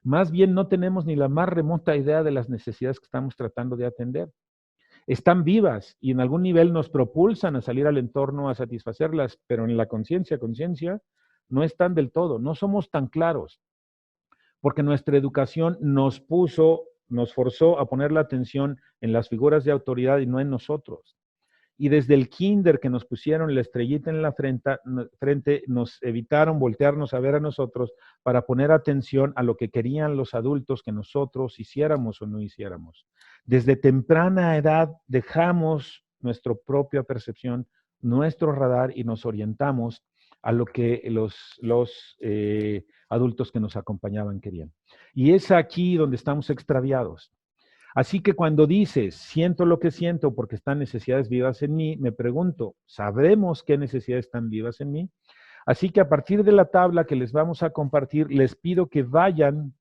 Más bien no tenemos ni la más remota idea de las necesidades que estamos tratando de atender. Están vivas y en algún nivel nos propulsan a salir al entorno a satisfacerlas, pero en la conciencia, no están del todo, no somos tan claros, porque nuestra educación nos forzó a poner la atención en las figuras de autoridad y no en nosotros. Y desde el kinder que nos pusieron la estrellita en la frente, nos evitaron voltearnos a ver a nosotros para poner atención a lo que querían los adultos que nosotros hiciéramos o no hiciéramos. Desde temprana edad dejamos nuestra propia percepción, nuestro radar y nos orientamos a lo que los adultos que nos acompañaban querían. Y es aquí donde estamos extraviados. Así que cuando dices, siento lo que siento porque están necesidades vivas en mí, me pregunto, ¿sabremos qué necesidades están vivas en mí? Así que a partir de la tabla que les vamos a compartir, les pido que vayan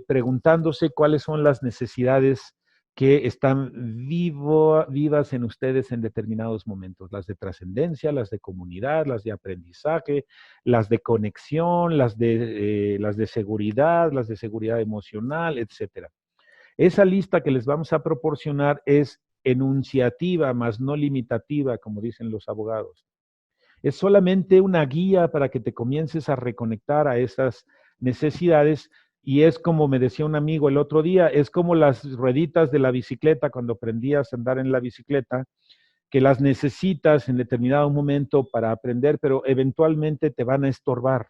preguntándose cuáles son las necesidades que están vivas en ustedes en determinados momentos, las de trascendencia, las de comunidad, las de aprendizaje, las de conexión, las de seguridad emocional, etcétera. Esa lista que les vamos a proporcionar es enunciativa, más no limitativa, como dicen los abogados. Es solamente una guía para que te comiences a reconectar a esas necesidades y es como me decía un amigo el otro día, es como las rueditas de la bicicleta cuando aprendías a andar en la bicicleta, que las necesitas en determinado momento para aprender, pero eventualmente te van a estorbar.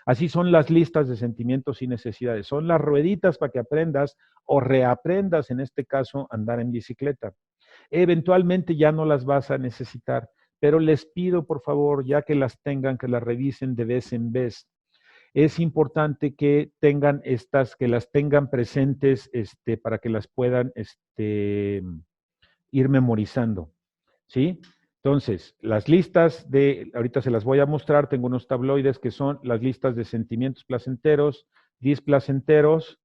Así son las listas de sentimientos y necesidades. Son las rueditas para que aprendas o reaprendas, en este caso, andar en bicicleta. Eventualmente ya no las vas a necesitar, pero les pido, por favor, ya que las tengan, que las revisen de vez en vez. Es importante que tengan que las tengan presentes, para que las puedan ir memorizando, ¿sí? Entonces, las listas de, ahorita se las voy a mostrar, tengo unos tabloides que son las listas de sentimientos placenteros, displacenteros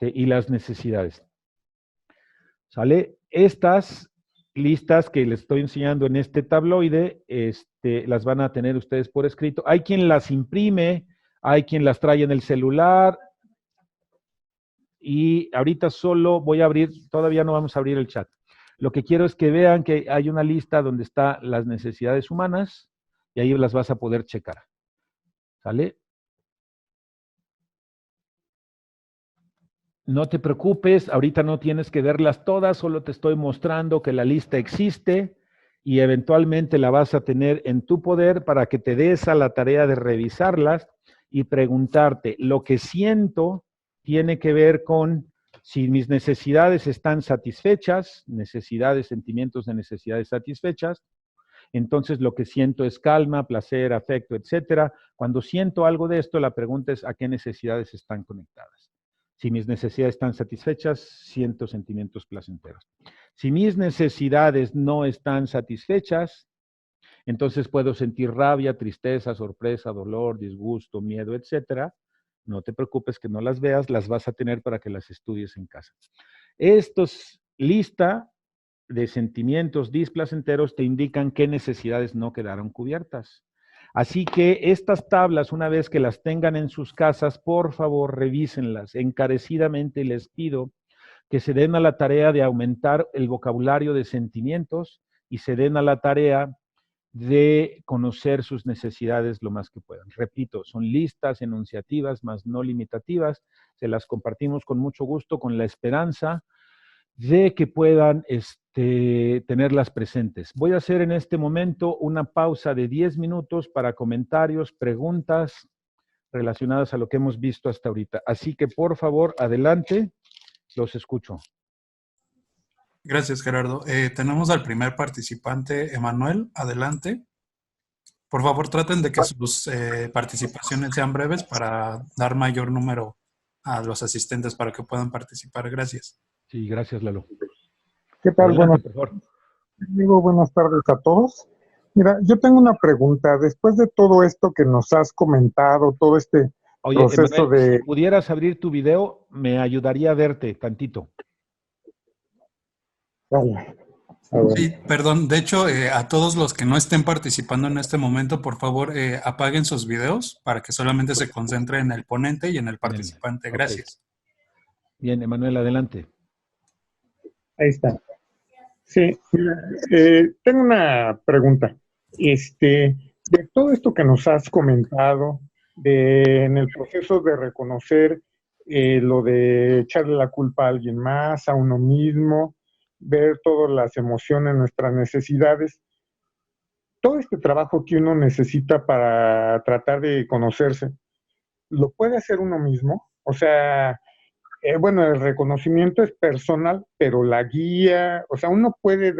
y las necesidades. ¿Sale? Estas listas que les estoy enseñando en este tabloide, las van a tener ustedes por escrito. Hay quien las imprime, hay quien las trae en el celular, y ahorita solo voy a abrir, todavía no vamos a abrir el chat. Lo que quiero es que vean que hay una lista donde están las necesidades humanas y ahí las vas a poder checar. ¿Sale? No te preocupes, ahorita no tienes que verlas todas, solo te estoy mostrando que la lista existe y eventualmente la vas a tener en tu poder para que te des a la tarea de revisarlas y preguntarte, lo que siento tiene que ver con si mis necesidades están satisfechas, necesidades, sentimientos de necesidades satisfechas. Entonces lo que siento es calma, placer, afecto, etcétera. Cuando siento algo de esto, la pregunta es a qué necesidades están conectadas. Si mis necesidades están satisfechas, siento sentimientos placenteros. Si mis necesidades no están satisfechas, entonces puedo sentir rabia, tristeza, sorpresa, dolor, disgusto, miedo, etcétera. No te preocupes que no las veas, las vas a tener para que las estudies en casa. Estos lista de sentimientos displacenteros te indican qué necesidades no quedaron cubiertas. Así que estas tablas, una vez que las tengan en sus casas, por favor, revísenlas. Encarecidamente les pido que se den a la tarea de aumentar el vocabulario de sentimientos y se den a la tarea de conocer sus necesidades lo más que puedan. Repito, son listas enunciativas, más no limitativas. Se las compartimos con mucho gusto, con la esperanza de que puedan tenerlas presentes. Voy a hacer en este momento una pausa de 10 minutos para comentarios, preguntas relacionadas a lo que hemos visto hasta ahorita. Así que, por favor, adelante, los escucho. Gracias, Gerardo. Tenemos al primer participante, Emanuel. Adelante. Por favor, traten de que sus participaciones sean breves para dar mayor número a los asistentes para que puedan participar. Gracias. Sí, gracias, Lalo. ¿Qué tal? Adelante, por favor. Digo, buenas tardes a todos. Mira, yo tengo una pregunta. Después de todo esto que nos has comentado, todo este proceso Emanuel, si pudieras abrir tu video, me ayudaría a verte tantito. Vale. Sí, perdón. De hecho, a todos los que no estén participando en este momento, por favor, apaguen sus videos para que solamente se concentre en el ponente y en el participante. Gracias. Bien, Emanuel, adelante. Ahí está. Sí, mira, tengo una pregunta. De todo esto que nos has comentado, en el proceso de reconocer lo de echarle la culpa a alguien más, a uno mismo, ver todas las emociones, nuestras necesidades, todo este trabajo que uno necesita para tratar de conocerse, ¿lo puede hacer uno mismo? O sea, bueno, el reconocimiento es personal, pero la guía, o sea, uno puede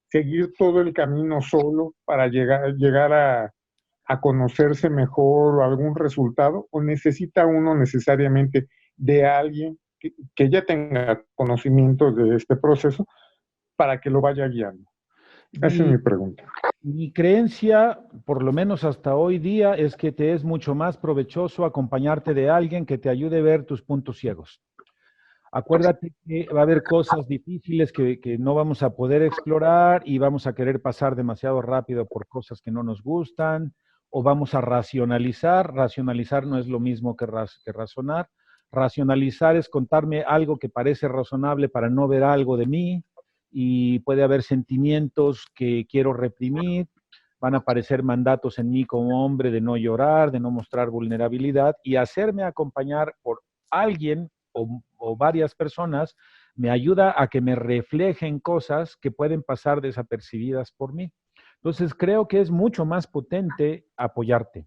seguir todo el camino solo para llegar a conocerse mejor o algún resultado, o necesita uno necesariamente de alguien que ya tenga conocimiento de este proceso para que lo vaya guiando. Esa es mi pregunta. Mi creencia, por lo menos hasta hoy día, es que te es mucho más provechoso acompañarte de alguien que te ayude a ver tus puntos ciegos. Acuérdate que va a haber cosas difíciles que no vamos a poder explorar y vamos a querer pasar demasiado rápido por cosas que no nos gustan, o vamos a racionalizar. Racionalizar no es lo mismo que razonar. Racionalizar es contarme algo que parece razonable para no ver algo de mí, y puede haber sentimientos que quiero reprimir, van a aparecer mandatos en mí como hombre de no llorar, de no mostrar vulnerabilidad, y hacerme acompañar por alguien o varias personas me ayuda a que me reflejen cosas que pueden pasar desapercibidas por mí. Entonces creo que es mucho más potente apoyarte.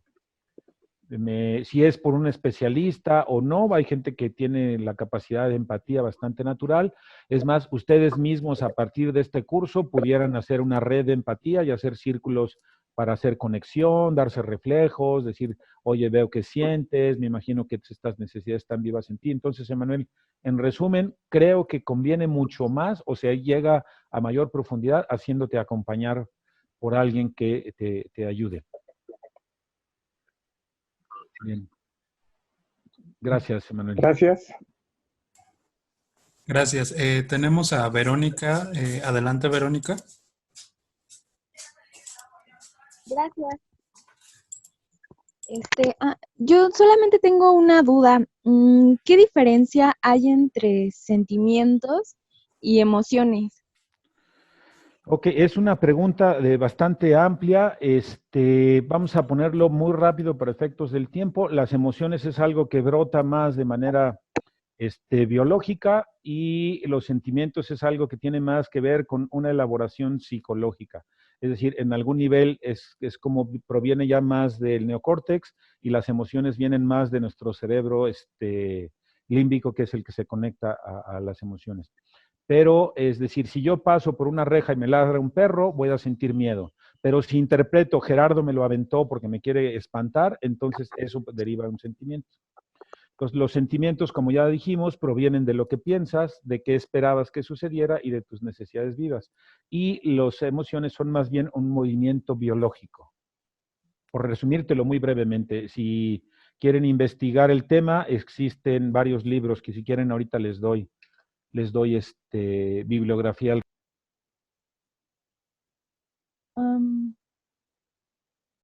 Si es por un especialista o no, hay gente que tiene la capacidad de empatía bastante natural. Es más, ustedes mismos a partir de este curso pudieran hacer una red de empatía y hacer círculos para hacer conexión, darse reflejos, decir, oye, veo que sientes, me imagino que estas necesidades están vivas en ti. Entonces, Emanuel, En resumen, creo que conviene mucho más, o sea, llega a mayor profundidad haciéndote acompañar por alguien que te ayude. Bien. Gracias, Emanuel. Gracias. Gracias. Tenemos a Verónica. Adelante, Verónica. Gracias. Yo solamente tengo una duda. ¿Qué diferencia hay entre sentimientos y emociones? Ok, es una pregunta bastante amplia. Vamos a ponerlo muy rápido para efectos del tiempo. Las emociones es algo que brota más de manera biológica, y los sentimientos es algo que tiene más que ver con una elaboración psicológica. Es decir, en algún nivel es como proviene ya más del neocórtex, y las emociones vienen más de nuestro cerebro límbico, que es el que se conecta a las emociones. Pero, es decir, si yo paso por una reja y me ladra un perro, voy a sentir miedo. Pero si interpreto, Gerardo me lo aventó porque me quiere espantar, entonces eso deriva de un sentimiento. Entonces, los sentimientos, como ya dijimos, provienen de lo que piensas, de qué esperabas que sucediera y de tus necesidades vivas. Y las emociones son más bien un movimiento biológico. Por resumírtelo muy brevemente, si quieren investigar el tema, existen varios libros que, si quieren, ahorita les doy bibliografía.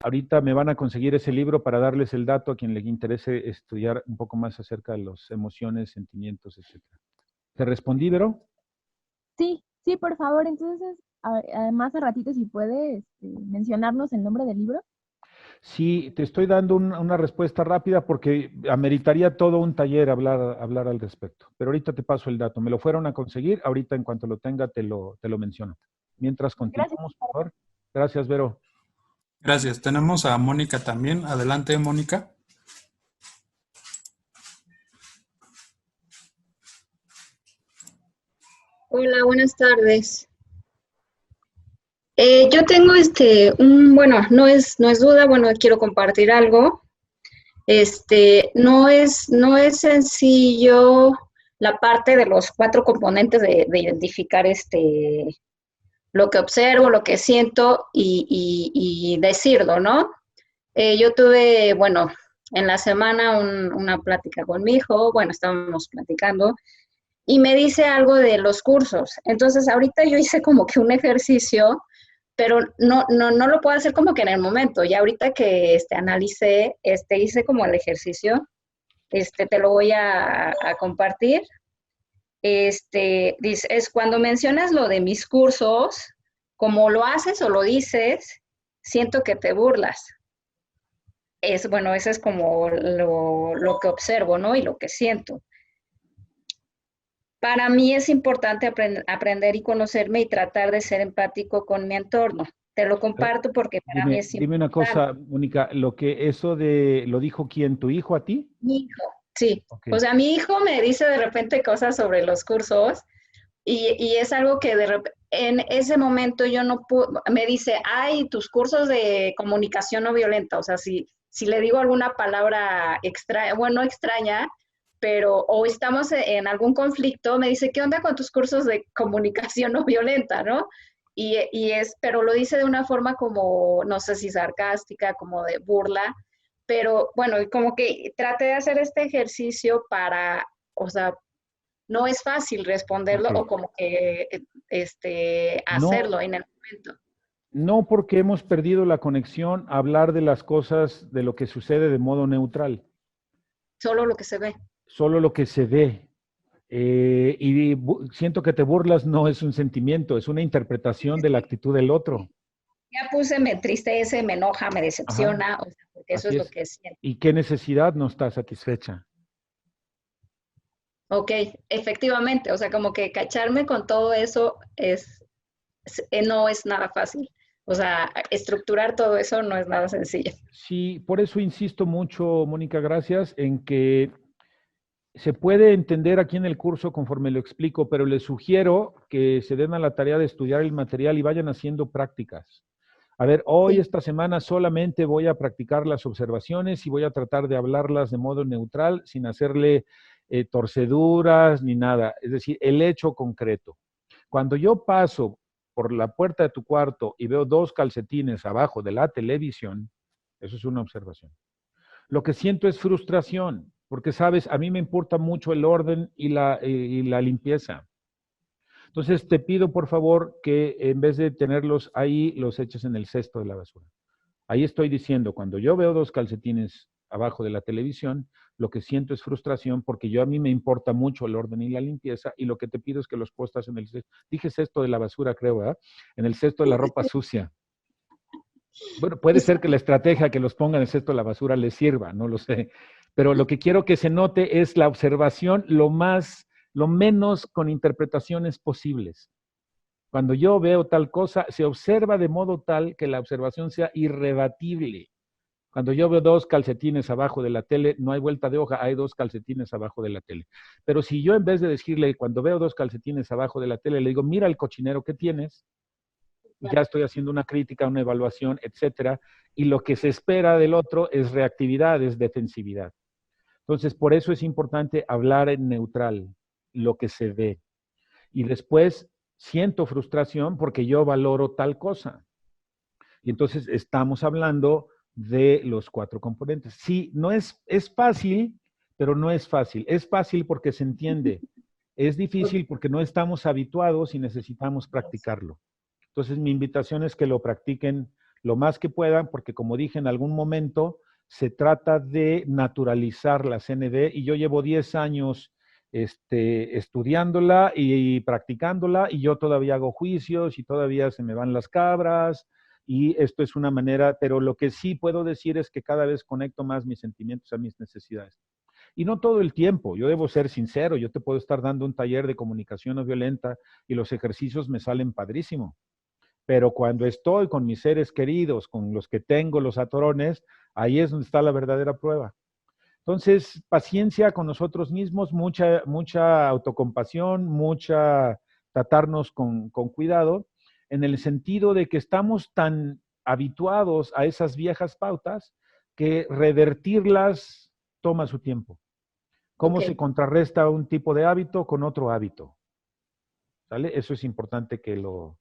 Ahorita me van a conseguir ese libro para darles el dato a quien le interese estudiar un poco más acerca de las emociones, sentimientos, etc. ¿Te respondí, Vero? Sí, por favor. Entonces, además, a ratito, si puede mencionarnos el nombre del libro. Sí, te estoy dando una respuesta rápida porque ameritaría todo un taller hablar al respecto. Pero ahorita te paso el dato. Me lo fueron a conseguir. Ahorita, en cuanto lo tenga, te lo menciono. Mientras Gracias. continuamos, por favor. Gracias, Vero. Gracias. Tenemos a Mónica también. Adelante, Mónica. Hola, buenas tardes. Yo tengo bueno, no es duda, bueno, quiero compartir algo. No es sencillo la parte de los 4 componentes de identificar lo que observo, lo que siento y decirlo, ¿no? Yo tuve, bueno, en la semana una plática con mi hijo, bueno, estábamos platicando, y me dice algo de los cursos. Entonces, ahorita yo hice como que un ejercicio, pero no lo puedo hacer como que en el momento. Ya ahorita que analicé, hice como el ejercicio, te lo voy a compartir. Dice, es cuando mencionas lo de mis cursos, como lo haces o lo dices, siento que te burlas. Bueno, eso es como lo que observo, ¿no? Y lo que siento. Para mí es importante aprender y conocerme y tratar de ser empático con mi entorno. Te lo comparto porque para mí es importante. Dime una cosa, Mónica, ¿lo dijo quién? ¿Tu hijo a ti? Mi hijo, sí. Okay. O sea, mi hijo me dice de repente cosas sobre los cursos y es algo que en ese momento yo no puedo, me dice, ay, tus cursos de comunicación no violenta. O sea, si le digo alguna palabra extraña, bueno, extraña, pero o estamos en algún conflicto, me dice, ¿qué onda con tus cursos de comunicación no violenta, no? Pero lo dice de una forma como, no sé si sarcástica, como de burla, pero bueno, como que traté de hacer este ejercicio para, o sea, no es fácil responderlo o como que hacerlo en el momento. No, porque hemos perdido la conexión a hablar de las cosas, de lo que sucede de modo neutral. Solo lo que se ve. Solo lo que se ve. Siento que te burlas no es un sentimiento, es una interpretación de la actitud del otro. Ya puse, me entristece, me enoja, me decepciona, o sea, porque eso es lo que siento. ¿Y qué necesidad no está satisfecha? Ok, efectivamente, o sea, como que cacharme con todo eso no es nada fácil. O sea, estructurar todo eso no es nada sencillo. Sí, por eso insisto mucho, Mónica, gracias, en que se puede entender aquí en el curso conforme lo explico, pero les sugiero que se den a la tarea de estudiar el material y vayan haciendo prácticas. A ver, hoy, Sí. esta semana, solamente voy a practicar las observaciones y voy a tratar de hablarlas de modo neutral, sin hacerle torceduras ni nada. Es decir, el hecho concreto. Cuando yo paso por la puerta de tu cuarto y veo 2 calcetines abajo de la televisión, eso es una observación. Lo que siento es frustración, porque sabes, a mí me importa mucho el orden y la limpieza. Entonces te pido por favor que en vez de tenerlos ahí, los eches en el cesto de la basura. Ahí estoy diciendo, cuando yo veo 2 calcetines abajo de la televisión, lo que siento es frustración porque a mí me importa mucho el orden y la limpieza y lo que te pido es que los postas en el cesto. Dije cesto de la basura, creo, ¿verdad? En el cesto de la ropa sucia. Bueno, puede ser que la estrategia que los pongan en el cesto de la basura les sirva, no lo sé. Pero lo que quiero que se note es la observación lo menos con interpretaciones posibles. Cuando yo veo tal cosa, se observa de modo tal que la observación sea irrebatible. Cuando yo veo 2 calcetines abajo de la tele, no hay vuelta de hoja, hay 2 calcetines abajo de la tele. Pero si yo en vez de decirle, cuando veo 2 calcetines abajo de la tele, le digo, mira el cochinero que tienes, ya estoy haciendo una crítica, una evaluación, etcétera, y lo que se espera del otro es reactividad, es defensividad. Entonces, por eso es importante hablar en neutral, lo que se ve. Y después siento frustración porque yo valoro tal cosa. Y entonces estamos hablando de los 4 componentes. Sí, no es fácil, pero no es fácil. Es fácil porque se entiende. Es difícil porque no estamos habituados y necesitamos practicarlo. Entonces, mi invitación es que lo practiquen lo más que puedan, porque como dije en algún momento, se trata de naturalizar la CNV y yo llevo 10 años estudiándola y practicándola y yo todavía hago juicios y todavía se me van las cabras y esto es una manera, pero lo que sí puedo decir es que cada vez conecto más mis sentimientos a mis necesidades. Y no todo el tiempo, yo debo ser sincero, yo te puedo estar dando un taller de comunicación no violenta y los ejercicios me salen padrísimo. Pero cuando estoy con mis seres queridos, con los que tengo los atorones, ahí es donde está la verdadera prueba. Entonces, paciencia con nosotros mismos, mucha autocompasión, tratarnos con cuidado, en el sentido de que estamos tan habituados a esas viejas pautas que revertirlas toma su tiempo. ¿Cómo se contrarresta un tipo de hábito con otro hábito? ¿Sale? Eso es importante que lo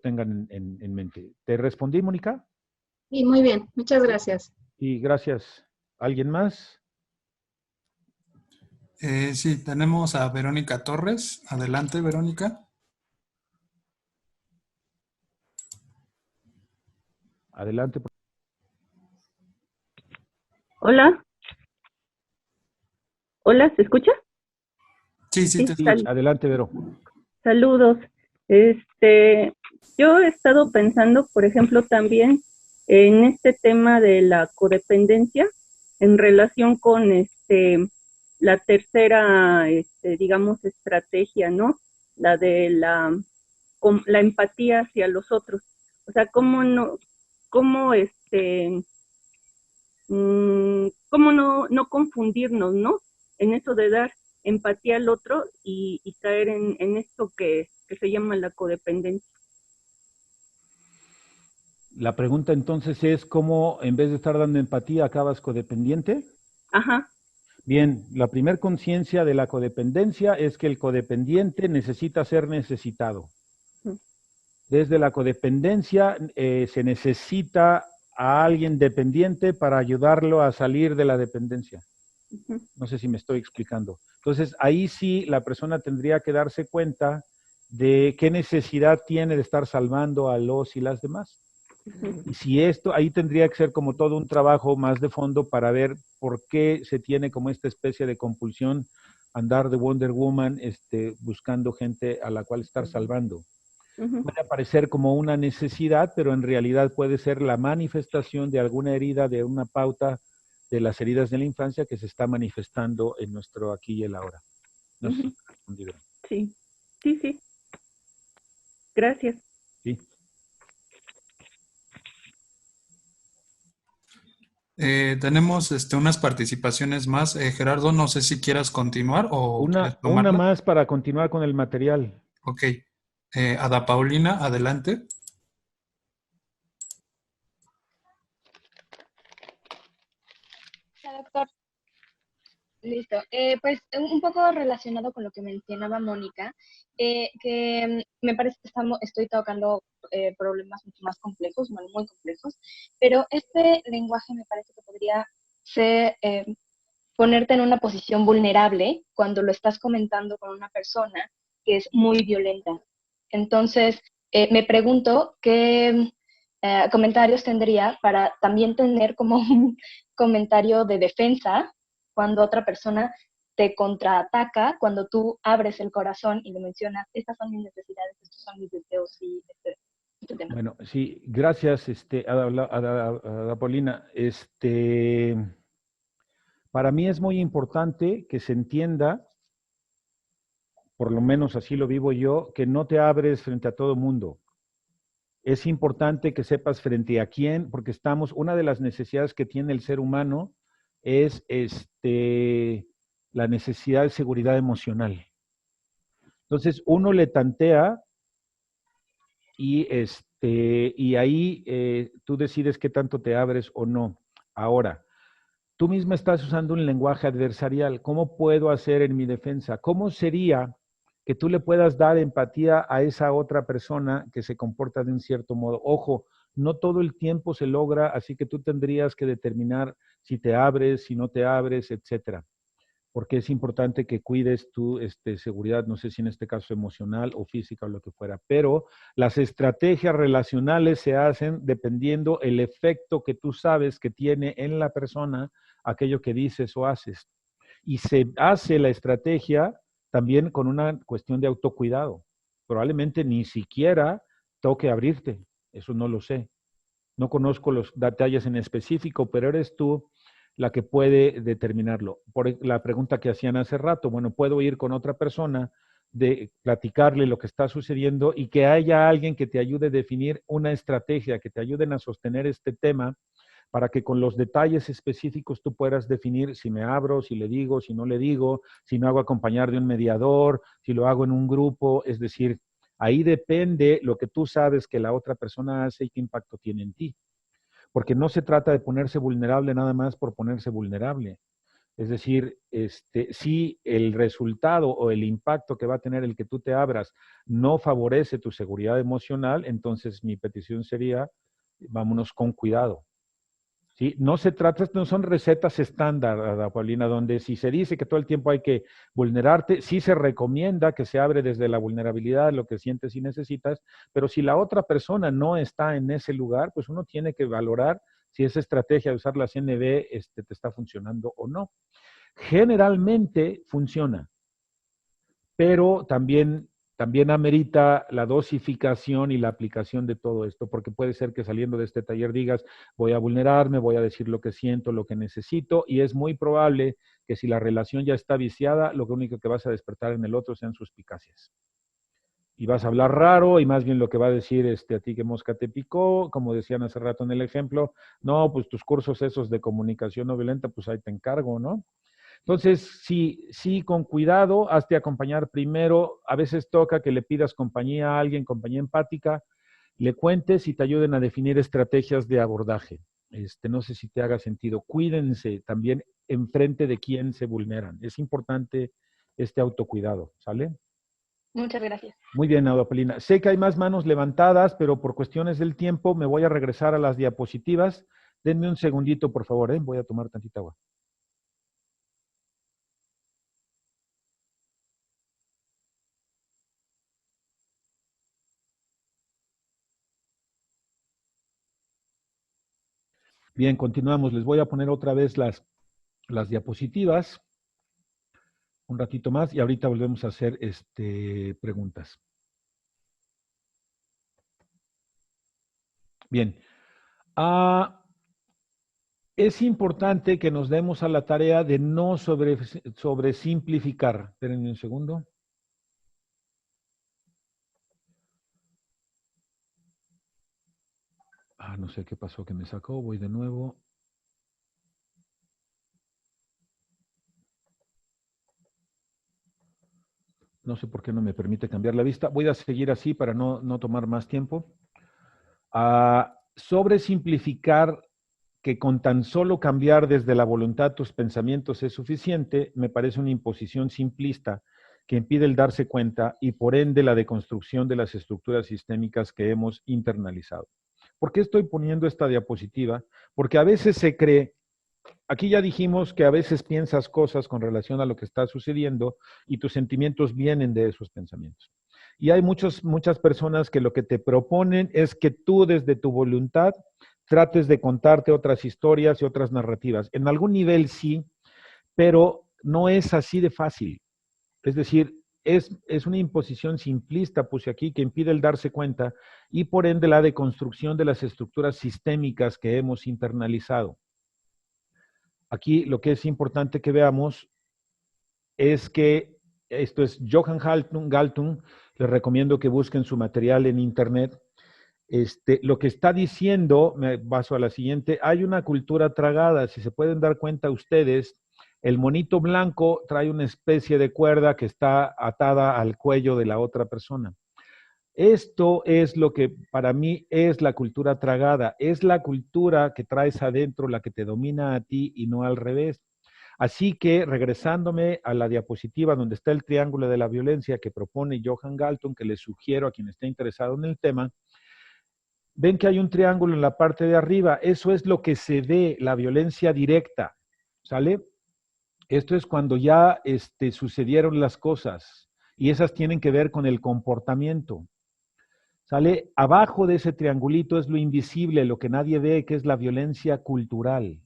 tengan en mente. ¿Te respondí, Mónica? Sí, muy bien. Muchas gracias. Y gracias. ¿Alguien más? Sí, tenemos a Verónica Torres. Adelante, Verónica. Adelante. Hola. Hola, ¿se escucha? Sí, Sí, adelante, Vero. Saludos. Yo he estado pensando, por ejemplo, también en este tema de la codependencia en relación con la tercera, digamos, estrategia, ¿no? La de la empatía hacia los otros. O sea, cómo no confundirnos, ¿no? En eso de dar empatía al otro y caer en esto que se llama la codependencia. La pregunta entonces es, ¿cómo en vez de estar dando empatía acabas codependiente? Ajá. Bien, la primer conciencia de la codependencia es que el codependiente necesita ser necesitado. Desde la codependencia se necesita a alguien dependiente para ayudarlo a salir de la dependencia. No sé si me estoy explicando. Entonces, ahí sí la persona tendría que darse cuenta de qué necesidad tiene de estar salvando a los y las demás. Y si esto, ahí tendría que ser como todo un trabajo más de fondo para ver por qué se tiene como esta especie de compulsión andar de Wonder Woman buscando gente a la cual estar salvando. Puede aparecer como una necesidad, pero en realidad puede ser la manifestación de alguna herida, de una pauta de las heridas de la infancia que se está manifestando en nuestro aquí y el ahora. No sé si te respondí bien. Sí, sí, sí. Gracias. Sí. Tenemos unas participaciones más. Gerardo, no sé si quieras continuar o quieres Una tomarla. más para continuar con el material. Ok. Ada Paulina, adelante. Doctor. Listo. Pues un poco relacionado con lo que mencionaba Mónica, que me parece que estoy tocando problemas mucho más complejos, bueno, muy complejos, pero este lenguaje me parece que podría ser, ponerte en una posición vulnerable cuando lo estás comentando con una persona que es muy violenta. Entonces, me pregunto qué comentarios tendría para también tener como un comentario de defensa cuando otra persona te contraataca, cuando tú abres el corazón y le mencionas, estas son mis necesidades, estos son mis deseos y este tema. Bueno, sí, gracias, Ada Paulina. Para mí es muy importante que se entienda, por lo menos así lo vivo yo, que no te abres frente a todo mundo. Es importante que sepas frente a quién, porque una de las necesidades que tiene el ser humano es la necesidad de seguridad emocional. Entonces, uno le tantea y ahí tú decides qué tanto te abres o no. Ahora, tú misma estás usando un lenguaje adversarial. ¿Cómo puedo hacer en mi defensa? ¿Cómo sería que tú le puedas dar empatía a esa otra persona que se comporta de un cierto modo? Ojo, no todo el tiempo se logra, así que tú tendrías que determinar si te abres, si no te abres, etcétera. Porque es importante que cuides tu seguridad, no sé si en este caso emocional o física o lo que fuera, pero las estrategias relacionales se hacen dependiendo el efecto que tú sabes que tiene en la persona aquello que dices o haces. Y se hace la estrategia también con una cuestión de autocuidado. Probablemente ni siquiera toque abrirte, eso no lo sé. No conozco los detalles en específico, pero eres tú la que puede determinarlo. Por la pregunta que hacían hace rato, bueno, puedo ir con otra persona, de platicarle lo que está sucediendo y que haya alguien que te ayude a definir una estrategia, que te ayuden a sostener este tema para que con los detalles específicos tú puedas definir si me abro, si le digo, si no le digo, si me hago acompañar de un mediador, si lo hago en un grupo, es decir, ahí depende lo que tú sabes que la otra persona hace y qué impacto tiene en ti. Porque no se trata de ponerse vulnerable nada más por ponerse vulnerable. Es decir, si el resultado o el impacto que va a tener el que tú te abras no favorece tu seguridad emocional, entonces mi petición sería, vámonos con cuidado. ¿Sí? No se trata, no son recetas estándar, Paulina, donde si se dice que todo el tiempo hay que vulnerarte, sí se recomienda que se abre desde la vulnerabilidad, lo que sientes y necesitas, pero si la otra persona no está en ese lugar, pues uno tiene que valorar si esa estrategia de usar la CNV te está funcionando o no. Generalmente funciona, pero también amerita la dosificación y la aplicación de todo esto, porque puede ser que saliendo de este taller digas, voy a vulnerarme, voy a decir lo que siento, lo que necesito, y es muy probable que si la relación ya está viciada, lo único que vas a despertar en el otro sean suspicacias. Y vas a hablar raro, y más bien lo que va a decir a ti que mosca te picó, como decían hace rato en el ejemplo, no, pues tus cursos esos de comunicación no violenta, pues ahí te encargo, ¿no? Entonces, sí, con cuidado, hazte acompañar primero. A veces toca que le pidas compañía a alguien, compañía empática, le cuentes y te ayuden a definir estrategias de abordaje. No sé si te haga sentido. Cuídense también enfrente de quién se vulneran. Es importante este autocuidado, ¿sale? Muchas gracias. Muy bien, Paulina. Sé que hay más manos levantadas, pero por cuestiones del tiempo me voy a regresar a las diapositivas. Denme un segundito, por favor, ¿eh? Voy a tomar tantita agua. Bien, continuamos. Les voy a poner otra vez las diapositivas un ratito más y ahorita volvemos a hacer preguntas. Bien. Es importante que nos demos a la tarea de no sobresimplificar. Espérenme un segundo. No sé qué pasó que me sacó. Voy de nuevo. No sé por qué no me permite cambiar la vista. Voy a seguir así para no tomar más tiempo. Sobresimplificar que con tan solo cambiar desde la voluntad tus pensamientos es suficiente, me parece una imposición simplista que impide el darse cuenta y por ende la deconstrucción de las estructuras sistémicas que hemos internalizado. ¿Por qué estoy poniendo esta diapositiva? Porque a veces se cree, aquí ya dijimos que a veces piensas cosas con relación a lo que está sucediendo y tus sentimientos vienen de esos pensamientos. Y hay muchas personas que lo que te proponen es que tú desde tu voluntad trates de contarte otras historias y otras narrativas. En algún nivel sí, pero no es así de fácil. Es decir, es una imposición simplista, puse aquí, que impide el darse cuenta y por ende la deconstrucción de las estructuras sistémicas que hemos internalizado. Aquí lo que es importante que veamos es que esto es Johan Galtung, les recomiendo que busquen su material en internet. Lo que está diciendo, me paso a la siguiente, hay una cultura tragada, si se pueden dar cuenta ustedes, el monito blanco trae una especie de cuerda que está atada al cuello de la otra persona. Esto es lo que para mí es la cultura tragada, es la cultura que traes adentro, la que te domina a ti y no al revés. Así que, regresándome a la diapositiva donde está el triángulo de la violencia que propone Johan Galtung, que les sugiero a quien esté interesado en el tema, ven que hay un triángulo en la parte de arriba, eso es lo que se ve, la violencia directa, ¿sale? Esto es cuando ya sucedieron las cosas y esas tienen que ver con el comportamiento. ¿Sale? Abajo de ese triangulito es lo invisible, lo que nadie ve, que es la violencia cultural.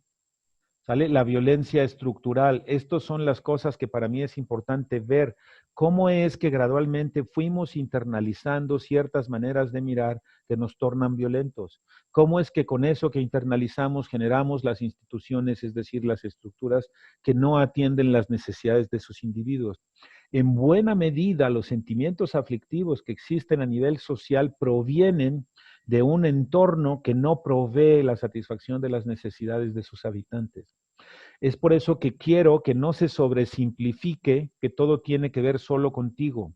¿Sale? La violencia estructural. Estas son las cosas que para mí es importante ver. Cómo es que gradualmente fuimos internalizando ciertas maneras de mirar que nos tornan violentos. Cómo es que con eso que internalizamos generamos las instituciones, es decir, las estructuras que no atienden las necesidades de sus individuos. En buena medida, los sentimientos aflictivos que existen a nivel social provienen de un entorno que no provee la satisfacción de las necesidades de sus habitantes. Es por eso que quiero que no se sobresimplifique que todo tiene que ver solo contigo.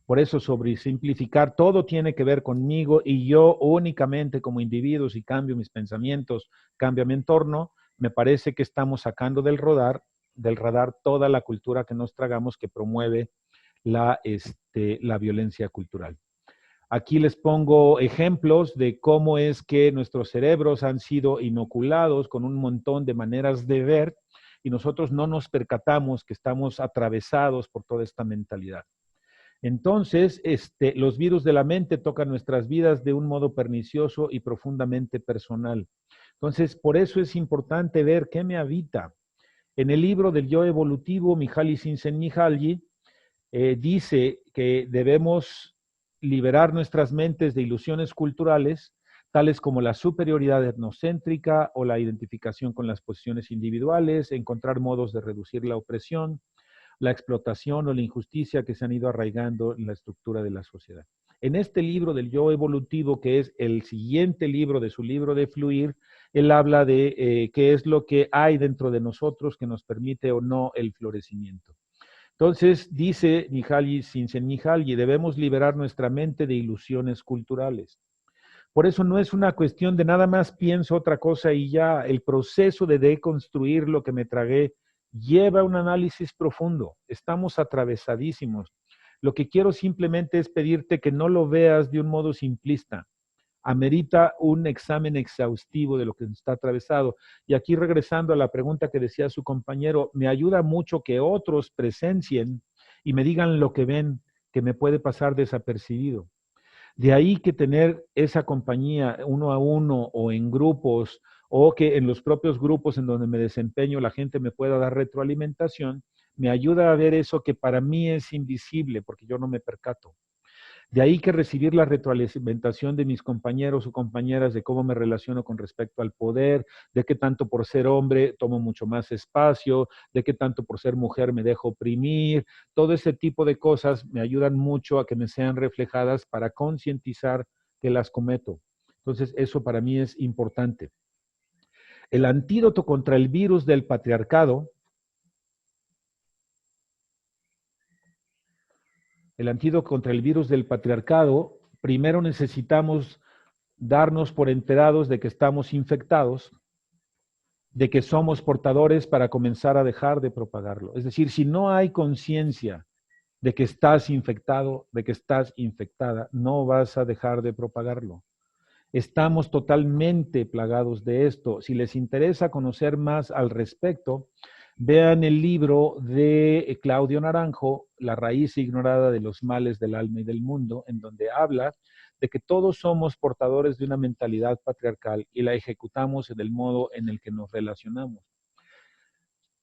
Por eso sobresimplificar todo tiene que ver conmigo y yo únicamente como individuo, si cambio mis pensamientos, cambio mi entorno, me parece que estamos sacando del radar toda la cultura que nos tragamos que promueve la violencia cultural. Aquí les pongo ejemplos de cómo es que nuestros cerebros han sido inoculados con un montón de maneras de ver y nosotros no nos percatamos que estamos atravesados por toda esta mentalidad. Entonces, los virus de la mente tocan nuestras vidas de un modo pernicioso y profundamente personal. Entonces, por eso es importante ver qué me habita. En el libro del Yo Evolutivo, Mihaly Csikszentmihalyi dice que debemos liberar nuestras mentes de ilusiones culturales, tales como la superioridad etnocéntrica o la identificación con las posiciones individuales, encontrar modos de reducir la opresión, la explotación o la injusticia que se han ido arraigando en la estructura de la sociedad. En este libro del Yo Evolutivo, que es el siguiente libro de su libro de Fluir, él habla de qué es lo que hay dentro de nosotros que nos permite o no el florecimiento. Entonces, dice Mihaly Csikszentmihalyi, debemos liberar nuestra mente de ilusiones culturales. Por eso no es una cuestión de nada más pienso otra cosa y ya, el proceso de deconstruir lo que me tragué lleva un análisis profundo. Estamos atravesadísimos. Lo que quiero simplemente es pedirte que no lo veas de un modo simplista. Amerita un examen exhaustivo de lo que está atravesado. Y aquí regresando a la pregunta que decía su compañero, me ayuda mucho que otros presencien y me digan lo que ven, que me puede pasar desapercibido. De ahí que tener esa compañía uno a uno o en grupos o que en los propios grupos en donde me desempeño la gente me pueda dar retroalimentación, me ayuda a ver eso que para mí es invisible porque yo no me percato. De ahí que recibir la retroalimentación de mis compañeros o compañeras de cómo me relaciono con respecto al poder, de qué tanto por ser hombre tomo mucho más espacio, de qué tanto por ser mujer me dejo oprimir, todo ese tipo de cosas me ayudan mucho a que me sean reflejadas para concientizar que las cometo. Entonces, eso para mí es importante. El antídoto contra el virus del patriarcado, primero necesitamos darnos por enterados de que estamos infectados, de que somos portadores para comenzar a dejar de propagarlo. Es decir, si no hay conciencia de que estás infectado, de que estás infectada, no vas a dejar de propagarlo. Estamos totalmente plagados de esto. Si les interesa conocer más al respecto, vean el libro de Claudio Naranjo, La raíz ignorada de los males del alma y del mundo, en donde habla de que todos somos portadores de una mentalidad patriarcal y la ejecutamos en el modo en el que nos relacionamos.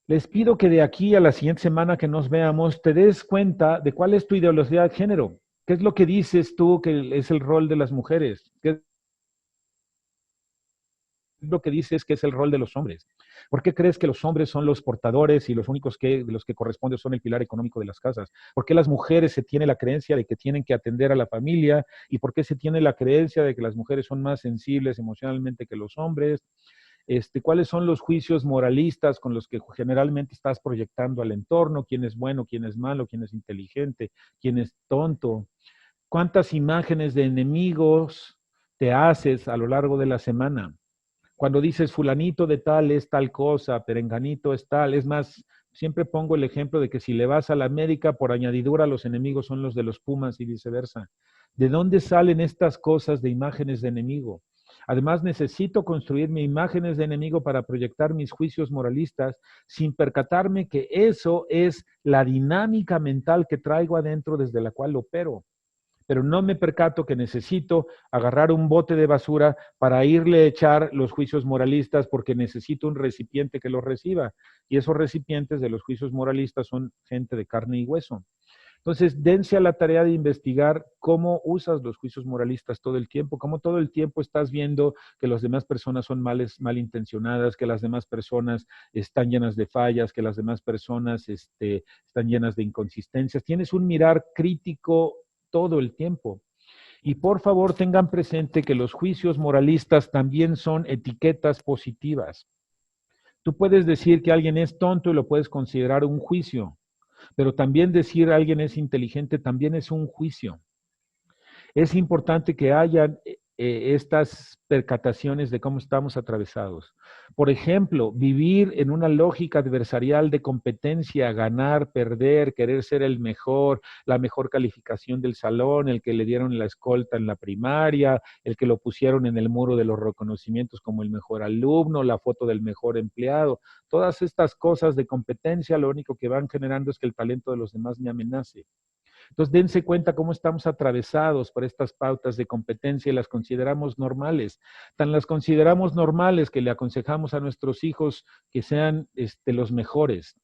Les pido que de aquí a la siguiente semana que nos veamos, te des cuenta de cuál es tu ideología de género. ¿Qué es lo que dices tú que es el rol de las mujeres? ¿Qué es lo que dices que es el rol de los hombres? ¿Por qué crees que los hombres son los portadores y los únicos de los que corresponden son el pilar económico de las casas? ¿Por qué las mujeres se tiene la creencia de que tienen que atender a la familia? ¿Y por qué se tiene la creencia de que las mujeres son más sensibles emocionalmente que los hombres? ¿Cuáles son los juicios moralistas con los que generalmente estás proyectando al entorno? ¿Quién es bueno, quién es malo, quién es inteligente, quién es tonto? ¿Cuántas imágenes de enemigos te haces a lo largo de la semana? Cuando dices fulanito de tal es tal cosa, perenganito es tal, es más, siempre pongo el ejemplo de que si le vas a la América, por añadidura los enemigos son los de los Pumas y viceversa. ¿De dónde salen estas cosas de imágenes de enemigo? Además, necesito construirme imágenes de enemigo para proyectar mis juicios moralistas sin percatarme que eso es la dinámica mental que traigo adentro desde la cual opero. Pero no me percato que necesito agarrar un bote de basura para irle a echar los juicios moralistas porque necesito un recipiente que los reciba. Y esos recipientes de los juicios moralistas son gente de carne y hueso. Entonces, dense a la tarea de investigar cómo usas los juicios moralistas todo el tiempo, cómo todo el tiempo estás viendo que las demás personas son malintencionadas, que las demás personas están llenas de fallas, que las demás personas están llenas de inconsistencias. Tienes un mirar crítico todo el tiempo. Y por favor tengan presente que los juicios moralistas también son etiquetas positivas. Tú puedes decir que alguien es tonto y lo puedes considerar un juicio, pero también decir alguien es inteligente también es un juicio. Es importante que haya estas percataciones de cómo estamos atravesados. Por ejemplo, vivir en una lógica adversarial de competencia, ganar, perder, querer ser el mejor, la mejor calificación del salón, el que le dieron la escolta en la primaria, el que lo pusieron en el muro de los reconocimientos como el mejor alumno, la foto del mejor empleado. Todas estas cosas de competencia lo único que van generando es que el talento de los demás me amenace. Entonces, dense cuenta cómo estamos atravesados por estas pautas de competencia y las consideramos normales. Tan las consideramos normales que le aconsejamos a nuestros hijos que sean los mejores.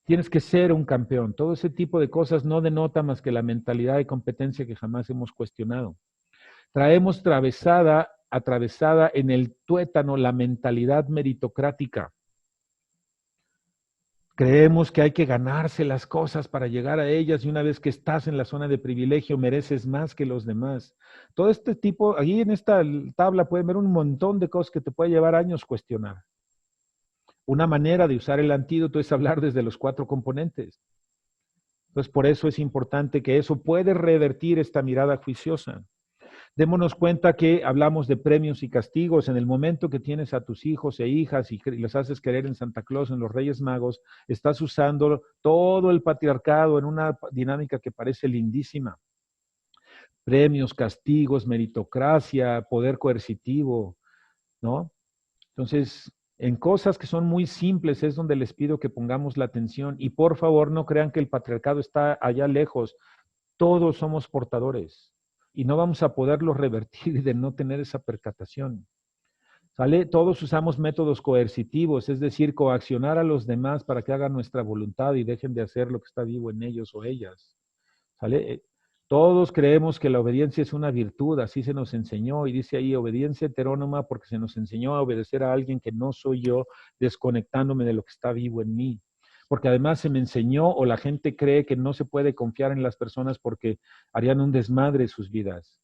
Tienes que ser un campeón. Todo ese tipo de cosas no denota más que la mentalidad de competencia que jamás hemos cuestionado. Traemos atravesada en el tuétano la mentalidad meritocrática. Creemos que hay que ganarse las cosas para llegar a ellas y una vez que estás en la zona de privilegio mereces más que los demás. Todo este tipo, aquí en esta tabla pueden ver un montón de cosas que te puede llevar años cuestionar. Una manera de usar el antídoto es hablar desde los 4 componentes. Entonces, por eso es importante que eso puede revertir esta mirada juiciosa. Démonos cuenta que hablamos de premios y castigos. En el momento que tienes a tus hijos e hijas y los haces querer en Santa Claus, en los Reyes Magos, estás usando todo el patriarcado en una dinámica que parece lindísima. Premios, castigos, meritocracia, poder coercitivo, ¿no? Entonces, en cosas que son muy simples es donde les pido que pongamos la atención. Y por favor, no crean que el patriarcado está allá lejos. Todos somos portadores. Y no vamos a poderlo revertir de no tener esa percatación. ¿Sale? Todos usamos métodos coercitivos, es decir, coaccionar a los demás para que hagan nuestra voluntad y dejen de hacer lo que está vivo en ellos o ellas. ¿Sale? Todos creemos que la obediencia es una virtud, así se nos enseñó, y dice ahí obediencia heterónoma porque se nos enseñó a obedecer a alguien que no soy yo, desconectándome de lo que está vivo en mí. Porque además se me enseñó o la gente cree que no se puede confiar en las personas porque harían un desmadre en sus vidas,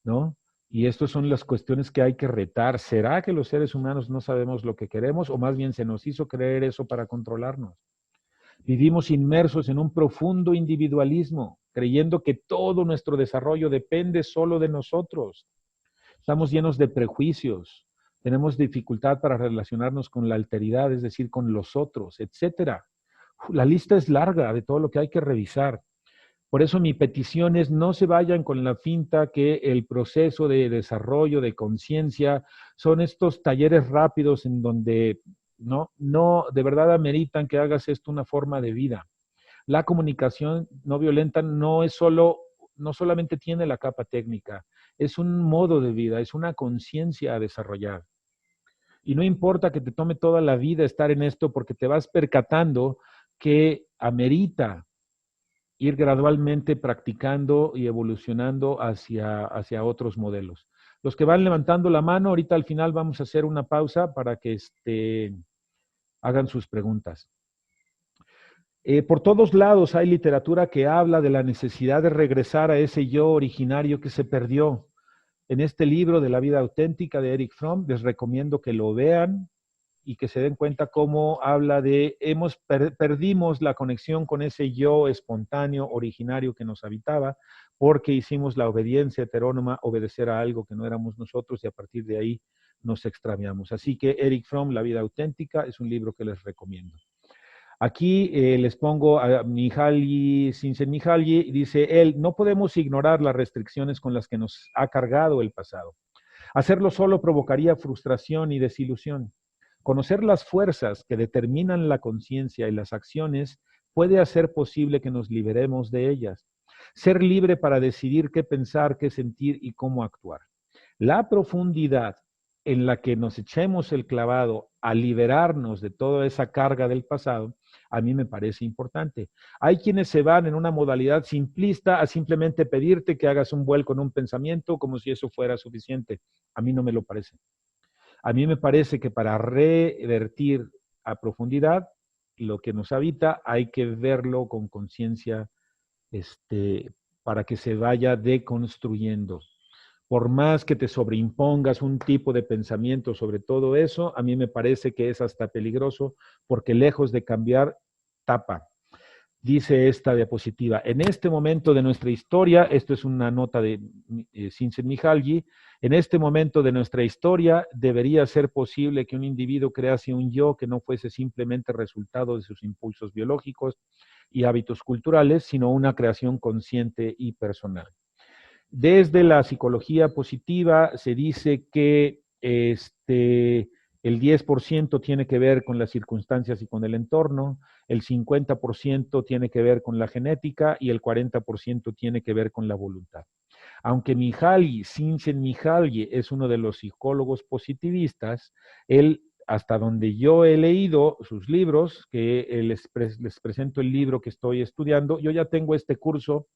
¿no? Y estas son las cuestiones que hay que retar. ¿Será que los seres humanos no sabemos lo que queremos o más bien se nos hizo creer eso para controlarnos? Vivimos inmersos en un profundo individualismo, creyendo que todo nuestro desarrollo depende solo de nosotros. Estamos llenos de prejuicios. Tenemos dificultad para relacionarnos con la alteridad, es decir, con los otros, etcétera. La lista es larga de todo lo que hay que revisar. Por eso mi petición es no se vayan con la finta que el proceso de desarrollo de conciencia son estos talleres rápidos en donde no de verdad ameritan que hagas esto una forma de vida. La comunicación no violenta no solamente tiene la capa técnica, es un modo de vida, es una conciencia a desarrollar. Y no importa que te tome toda la vida estar en esto porque te vas percatando que amerita ir gradualmente practicando y evolucionando hacia otros modelos. Los que van levantando la mano, ahorita al final vamos a hacer una pausa para que hagan sus preguntas. Por todos lados hay literatura que habla de la necesidad de regresar a ese yo originario que se perdió. En este libro de la vida auténtica de Erich Fromm, les recomiendo que lo vean y que se den cuenta cómo habla de perdimos la conexión con ese yo espontáneo, originario que nos habitaba, porque hicimos la obediencia heterónoma, obedecer a algo que no éramos nosotros, y a partir de ahí nos extraviamos. Así que Erich Fromm, La vida auténtica, es un libro que les recomiendo. Aquí les pongo a Mihaly Csikszentmihalyi, dice él, no podemos ignorar las restricciones con las que nos ha cargado el pasado. Hacerlo solo provocaría frustración y desilusión. Conocer las fuerzas que determinan la conciencia y las acciones puede hacer posible que nos liberemos de ellas. Ser libre para decidir qué pensar, qué sentir y cómo actuar. La profundidad en la que nos echemos el clavado a liberarnos de toda esa carga del pasado, a mí me parece importante. Hay quienes se van en una modalidad simplista a simplemente pedirte que hagas un vuelco en un pensamiento como si eso fuera suficiente. A mí no me lo parece. A mí me parece que para revertir a profundidad lo que nos habita hay que verlo con conciencia para que se vaya deconstruyendo. Por más que te sobreimpongas un tipo de pensamiento sobre todo eso, a mí me parece que es hasta peligroso porque lejos de cambiar, tapa. Dice esta diapositiva, en este momento de nuestra historia, esto es una nota de Csikszentmihalyi, en este momento de nuestra historia debería ser posible que un individuo crease un yo que no fuese simplemente resultado de sus impulsos biológicos y hábitos culturales, sino una creación consciente y personal. Desde la psicología positiva se dice que el 10% tiene que ver con las circunstancias y con el entorno, el 50% tiene que ver con la genética y el 40% tiene que ver con la voluntad. Aunque Mihaly Csikszentmihalyi es uno de los psicólogos positivistas, él, hasta donde yo he leído sus libros, que les presento el libro que estoy estudiando, yo ya tengo este curso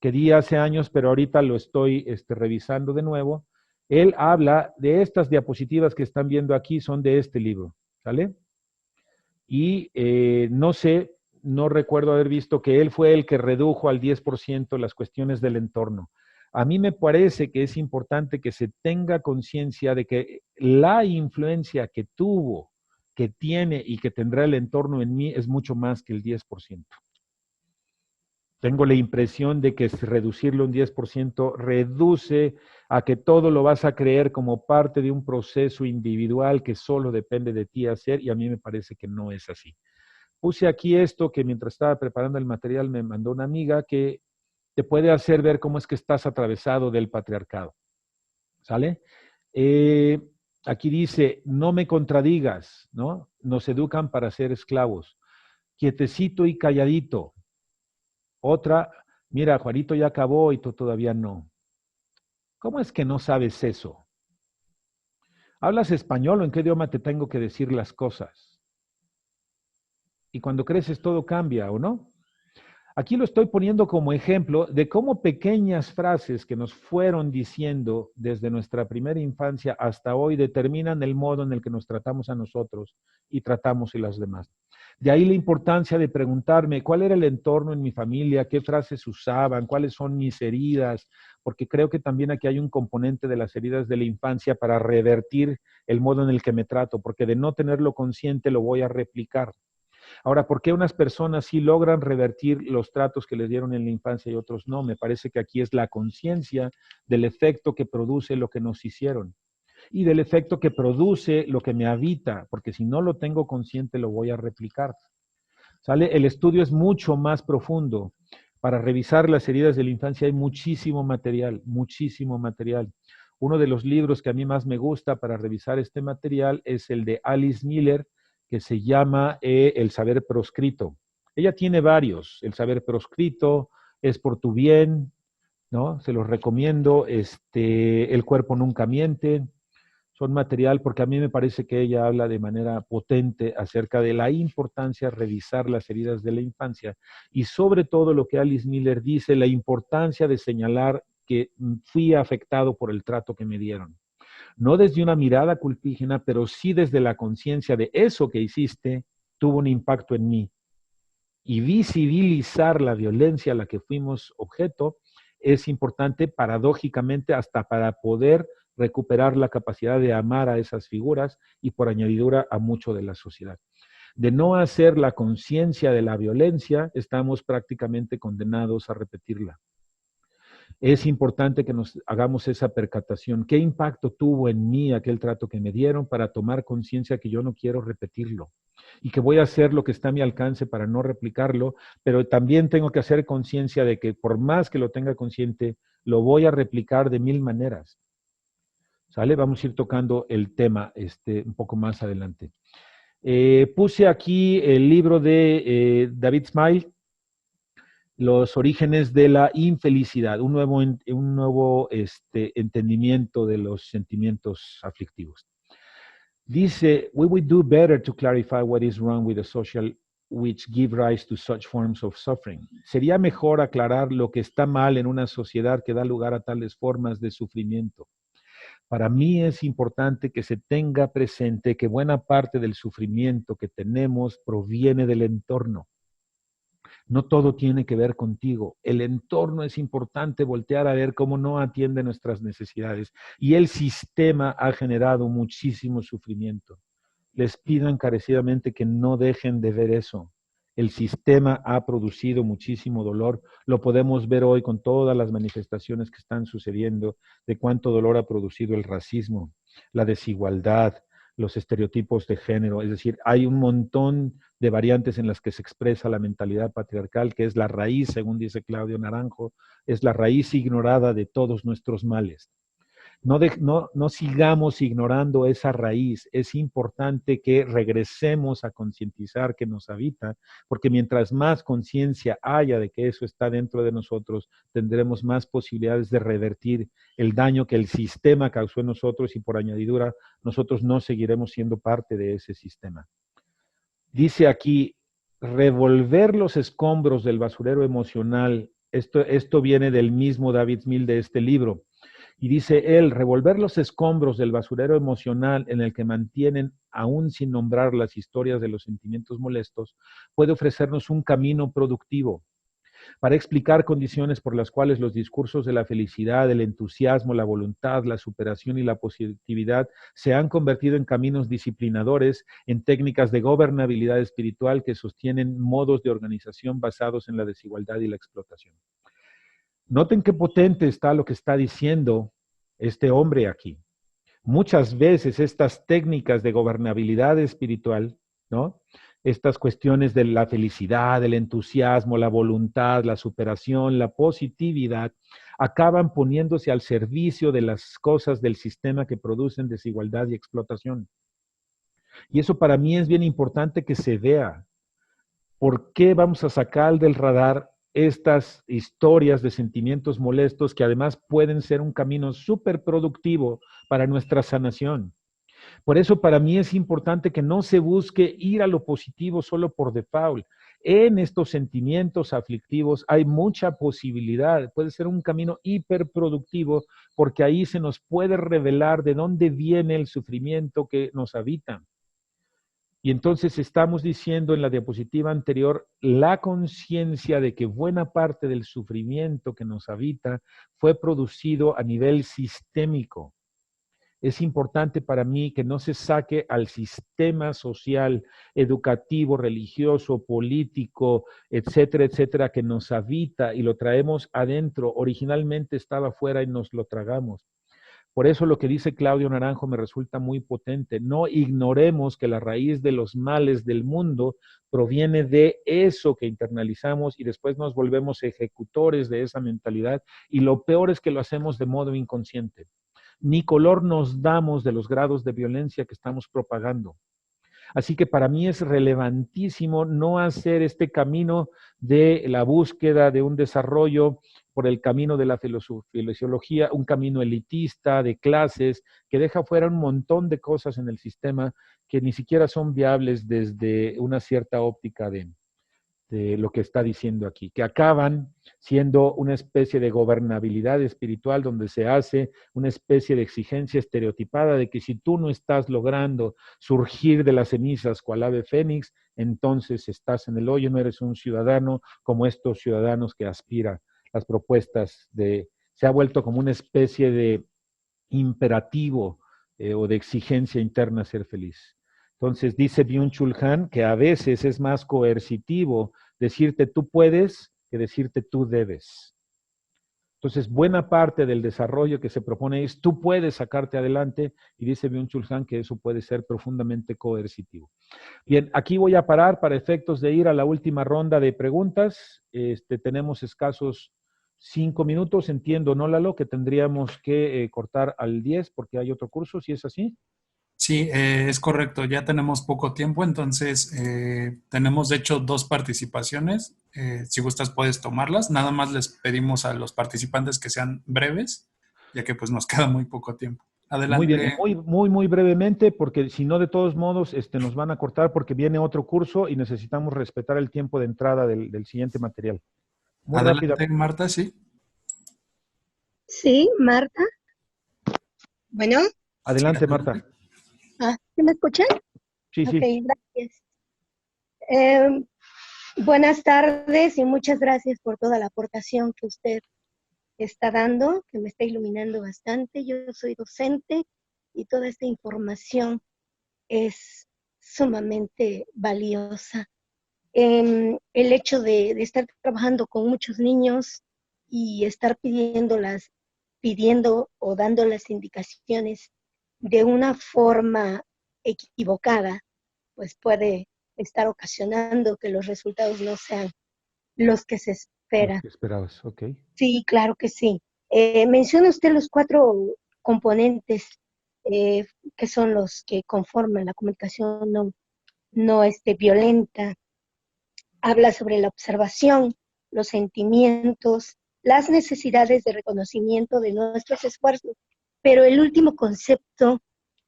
que di hace años, pero ahorita lo estoy revisando de nuevo. Él habla de estas diapositivas que están viendo aquí, son de este libro, ¿sale? Y no recuerdo haber visto que él fue el que redujo al 10% las cuestiones del entorno. A mí me parece que es importante que se tenga conciencia de que la influencia que tuvo, que tiene y que tendrá el entorno en mí es mucho más que el 10%. Tengo la impresión de que reducirlo un 10% reduce a que todo lo vas a creer como parte de un proceso individual que solo depende de ti hacer, y a mí me parece que no es así. Puse aquí esto que mientras estaba preparando el material me mandó una amiga que te puede hacer ver cómo es que estás atravesado del patriarcado. ¿Sale? Aquí dice, no me contradigas, ¿no? Nos educan para ser esclavos. Quietecito y calladito. Otra, mira, Juanito ya acabó y tú todavía no. ¿Cómo es que no sabes eso? ¿Hablas español o en qué idioma te tengo que decir las cosas? Y cuando creces todo cambia, ¿o no? Aquí lo estoy poniendo como ejemplo de cómo pequeñas frases que nos fueron diciendo desde nuestra primera infancia hasta hoy determinan el modo en el que nos tratamos a nosotros y tratamos a los demás. De ahí la importancia de preguntarme cuál era el entorno en mi familia, qué frases usaban, cuáles son mis heridas, porque creo que también aquí hay un componente de las heridas de la infancia para revertir el modo en el que me trato, porque de no tenerlo consciente lo voy a replicar. Ahora, ¿por qué unas personas sí logran revertir los tratos que les dieron en la infancia y otros no? Me parece que aquí es la conciencia del efecto que produce lo que nos hicieron. y del efecto que produce lo que me habita, porque si no lo tengo consciente lo voy a replicar. ¿Sale? El estudio es mucho más profundo. Para revisar las heridas de la infancia hay muchísimo material, muchísimo material. Uno de los libros que a mí más me gusta para revisar este material es el de Alice Miller, que se llama El saber proscrito. Ella tiene varios. El saber proscrito, Es por tu bien, ¿no? Se los recomiendo. El cuerpo nunca miente. Son material porque a mí me parece que ella habla de manera potente acerca de la importancia de revisar las heridas de la infancia y sobre todo lo que Alice Miller dice, la importancia de señalar que fui afectado por el trato que me dieron. No desde una mirada culpígena, pero sí desde la conciencia de eso que hiciste tuvo un impacto en mí. Y visibilizar la violencia a la que fuimos objeto es importante paradójicamente hasta para poder recuperar la capacidad de amar a esas figuras y por añadidura a mucho de la sociedad. De no hacer la conciencia de la violencia, estamos prácticamente condenados a repetirla. Es importante que nos hagamos esa percatación. ¿Qué impacto tuvo en mí aquel trato que me dieron para tomar conciencia que yo no quiero repetirlo? Y que voy a hacer lo que está a mi alcance para no replicarlo, pero también tengo que hacer conciencia de que por más que lo tenga consciente, lo voy a replicar de 1000 maneras. ¿Sale? Vamos a ir tocando el tema un poco más adelante. Puse aquí el libro de David Smile, Los orígenes de la infelicidad, un nuevo entendimiento de los sentimientos aflictivos. Dice, we would do better to clarify what is wrong with the social which give rise to such forms of suffering. Sería mejor aclarar lo que está mal en una sociedad que da lugar a tales formas de sufrimiento. Para mí es importante que se tenga presente que buena parte del sufrimiento que tenemos proviene del entorno. No todo tiene que ver contigo. El entorno es importante voltear a ver cómo no atiende nuestras necesidades. Y el sistema ha generado muchísimo sufrimiento. Les pido encarecidamente que no dejen de ver eso. El sistema ha producido muchísimo dolor. Lo podemos ver hoy con todas las manifestaciones que están sucediendo de cuánto dolor ha producido el racismo, la desigualdad, los estereotipos de género. Es decir, hay un montón de variantes en las que se expresa la mentalidad patriarcal, que es la raíz, según dice Claudio Naranjo, es la raíz ignorada de todos nuestros males. No sigamos ignorando esa raíz. Es importante que regresemos a concientizar que nos habita, porque mientras más conciencia haya de que eso está dentro de nosotros, tendremos más posibilidades de revertir el daño que el sistema causó en nosotros y por añadidura nosotros no seguiremos siendo parte de ese sistema. Dice aquí, revolver los escombros del basurero emocional. Esto viene del mismo David Smile de este libro. Y dice él, revolver los escombros del basurero emocional en el que mantienen, aún sin nombrar las historias de los sentimientos molestos, puede ofrecernos un camino productivo para explicar condiciones por las cuales los discursos de la felicidad, el entusiasmo, la voluntad, la superación y la positividad se han convertido en caminos disciplinadores, en técnicas de gobernabilidad espiritual que sostienen modos de organización basados en la desigualdad y la explotación. Noten qué potente está lo que está diciendo este hombre aquí. Muchas veces estas técnicas de gobernabilidad espiritual, ¿no? Estas cuestiones de la felicidad, el entusiasmo, la voluntad, la superación, la positividad, acaban poniéndose al servicio de las cosas del sistema que producen desigualdad y explotación. Y eso para mí es bien importante que se vea. ¿Por qué vamos a sacar del radar estas historias de sentimientos molestos que además pueden ser un camino súper productivo para nuestra sanación? Por eso para mí es importante que no se busque ir a lo positivo solo por default. En estos sentimientos aflictivos hay mucha posibilidad, puede ser un camino hiperproductivo porque ahí se nos puede revelar de dónde viene el sufrimiento que nos habita. Y entonces estamos diciendo en la diapositiva anterior la conciencia de que buena parte del sufrimiento que nos habita fue producido a nivel sistémico. Es importante para mí que no se saque al sistema social, educativo, religioso, político, etcétera, etcétera, que nos habita y lo traemos adentro. Originalmente estaba afuera y nos lo tragamos. Por eso lo que dice Claudio Naranjo me resulta muy potente. No ignoremos que la raíz de los males del mundo proviene de eso que internalizamos y después nos volvemos ejecutores de esa mentalidad, y lo peor es que lo hacemos de modo inconsciente. Ni color nos damos de los grados de violencia que estamos propagando. Así que para mí es relevantísimo no hacer este camino de la búsqueda de un desarrollo por el camino de la filosiología, un camino elitista, de clases, que deja fuera un montón de cosas en el sistema que ni siquiera son viables desde una cierta óptica de lo que está diciendo aquí, que acaban siendo una especie de gobernabilidad espiritual donde se hace una especie de exigencia estereotipada de que si tú no estás logrando surgir de las cenizas cual ave fénix, entonces estás en el hoyo, no eres un ciudadano como estos ciudadanos que aspiran las propuestas de... Se ha vuelto como una especie de imperativo o de exigencia interna ser feliz. Entonces dice Byung-Chul Han que a veces es más coercitivo decirte tú puedes que decirte tú debes. Entonces buena parte del desarrollo que se propone es tú puedes sacarte adelante, y dice Byung-Chul Han que eso puede ser profundamente coercitivo. Bien, aquí voy a parar para efectos de ir a la última ronda de preguntas. Tenemos escasos 5 minutos, entiendo, ¿no, Lalo? Que tendríamos que cortar al 10 porque hay otro curso, ¿sí es así? Sí, es correcto. Ya tenemos poco tiempo, entonces tenemos de hecho 2 participaciones. Si gustas puedes tomarlas. Nada más les pedimos a los participantes que sean breves, ya que pues nos queda muy poco tiempo. Adelante. Muy bien, muy brevemente, porque si no, de todos modos, nos van a cortar porque viene otro curso y necesitamos respetar el tiempo de entrada del siguiente material. Muy Adelante, rápido. Marta, sí. Sí, Marta. Bueno. Adelante, Marta. ¿Sí me escuchan? Sí, sí. Ok, gracias. Buenas tardes y muchas gracias por toda la aportación que usted está dando, que me está iluminando bastante. Yo soy docente y toda esta información es sumamente valiosa. El hecho de estar trabajando con muchos niños y estar pidiendo o dando las indicaciones de una forma equivocada, pues puede estar ocasionando que los resultados no sean los que se esperan. Los que esperabas, ok. Sí, claro que sí. Menciona usted los 4 componentes que son los que conforman la comunicación no violenta. Habla sobre la observación, los sentimientos, las necesidades de reconocimiento de nuestros esfuerzos, pero el último concepto,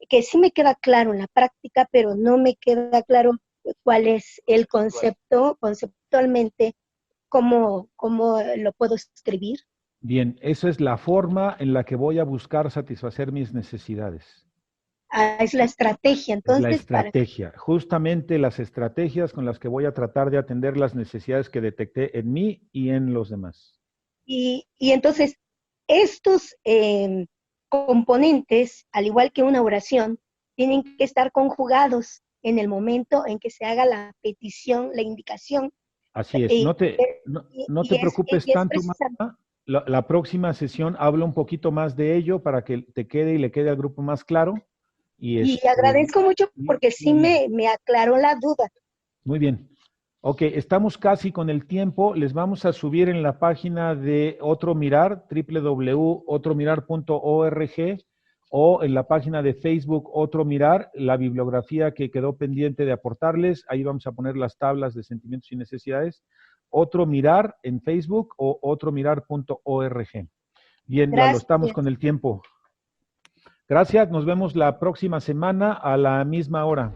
que sí me queda claro en la práctica, pero no me queda claro cuál es el concepto, conceptualmente, cómo lo puedo escribir. Bien, esa es la forma en la que voy a buscar satisfacer mis necesidades. Es la estrategia, entonces. Es la estrategia, justamente las estrategias con las que voy a tratar de atender las necesidades que detecté en mí y en los demás. Y entonces, estos componentes, al igual que una oración, tienen que estar conjugados en el momento en que se haga la petición, la indicación. Así es, no te preocupes tanto, Marta. La próxima sesión hablo un poquito más de ello para que te quede y le quede al grupo más claro. Y agradezco mucho porque sí me aclaró la duda. Muy bien. Ok, estamos casi con el tiempo. Les vamos a subir en la página de Otro Mirar, www.otromirar.org, o en la página de Facebook Otro Mirar, la bibliografía que quedó pendiente de aportarles. Ahí vamos a poner las tablas de sentimientos y necesidades. Otro Mirar en Facebook o otromirar.org. Bien, Lalo, estamos con el tiempo. Gracias, nos vemos la próxima semana a la misma hora.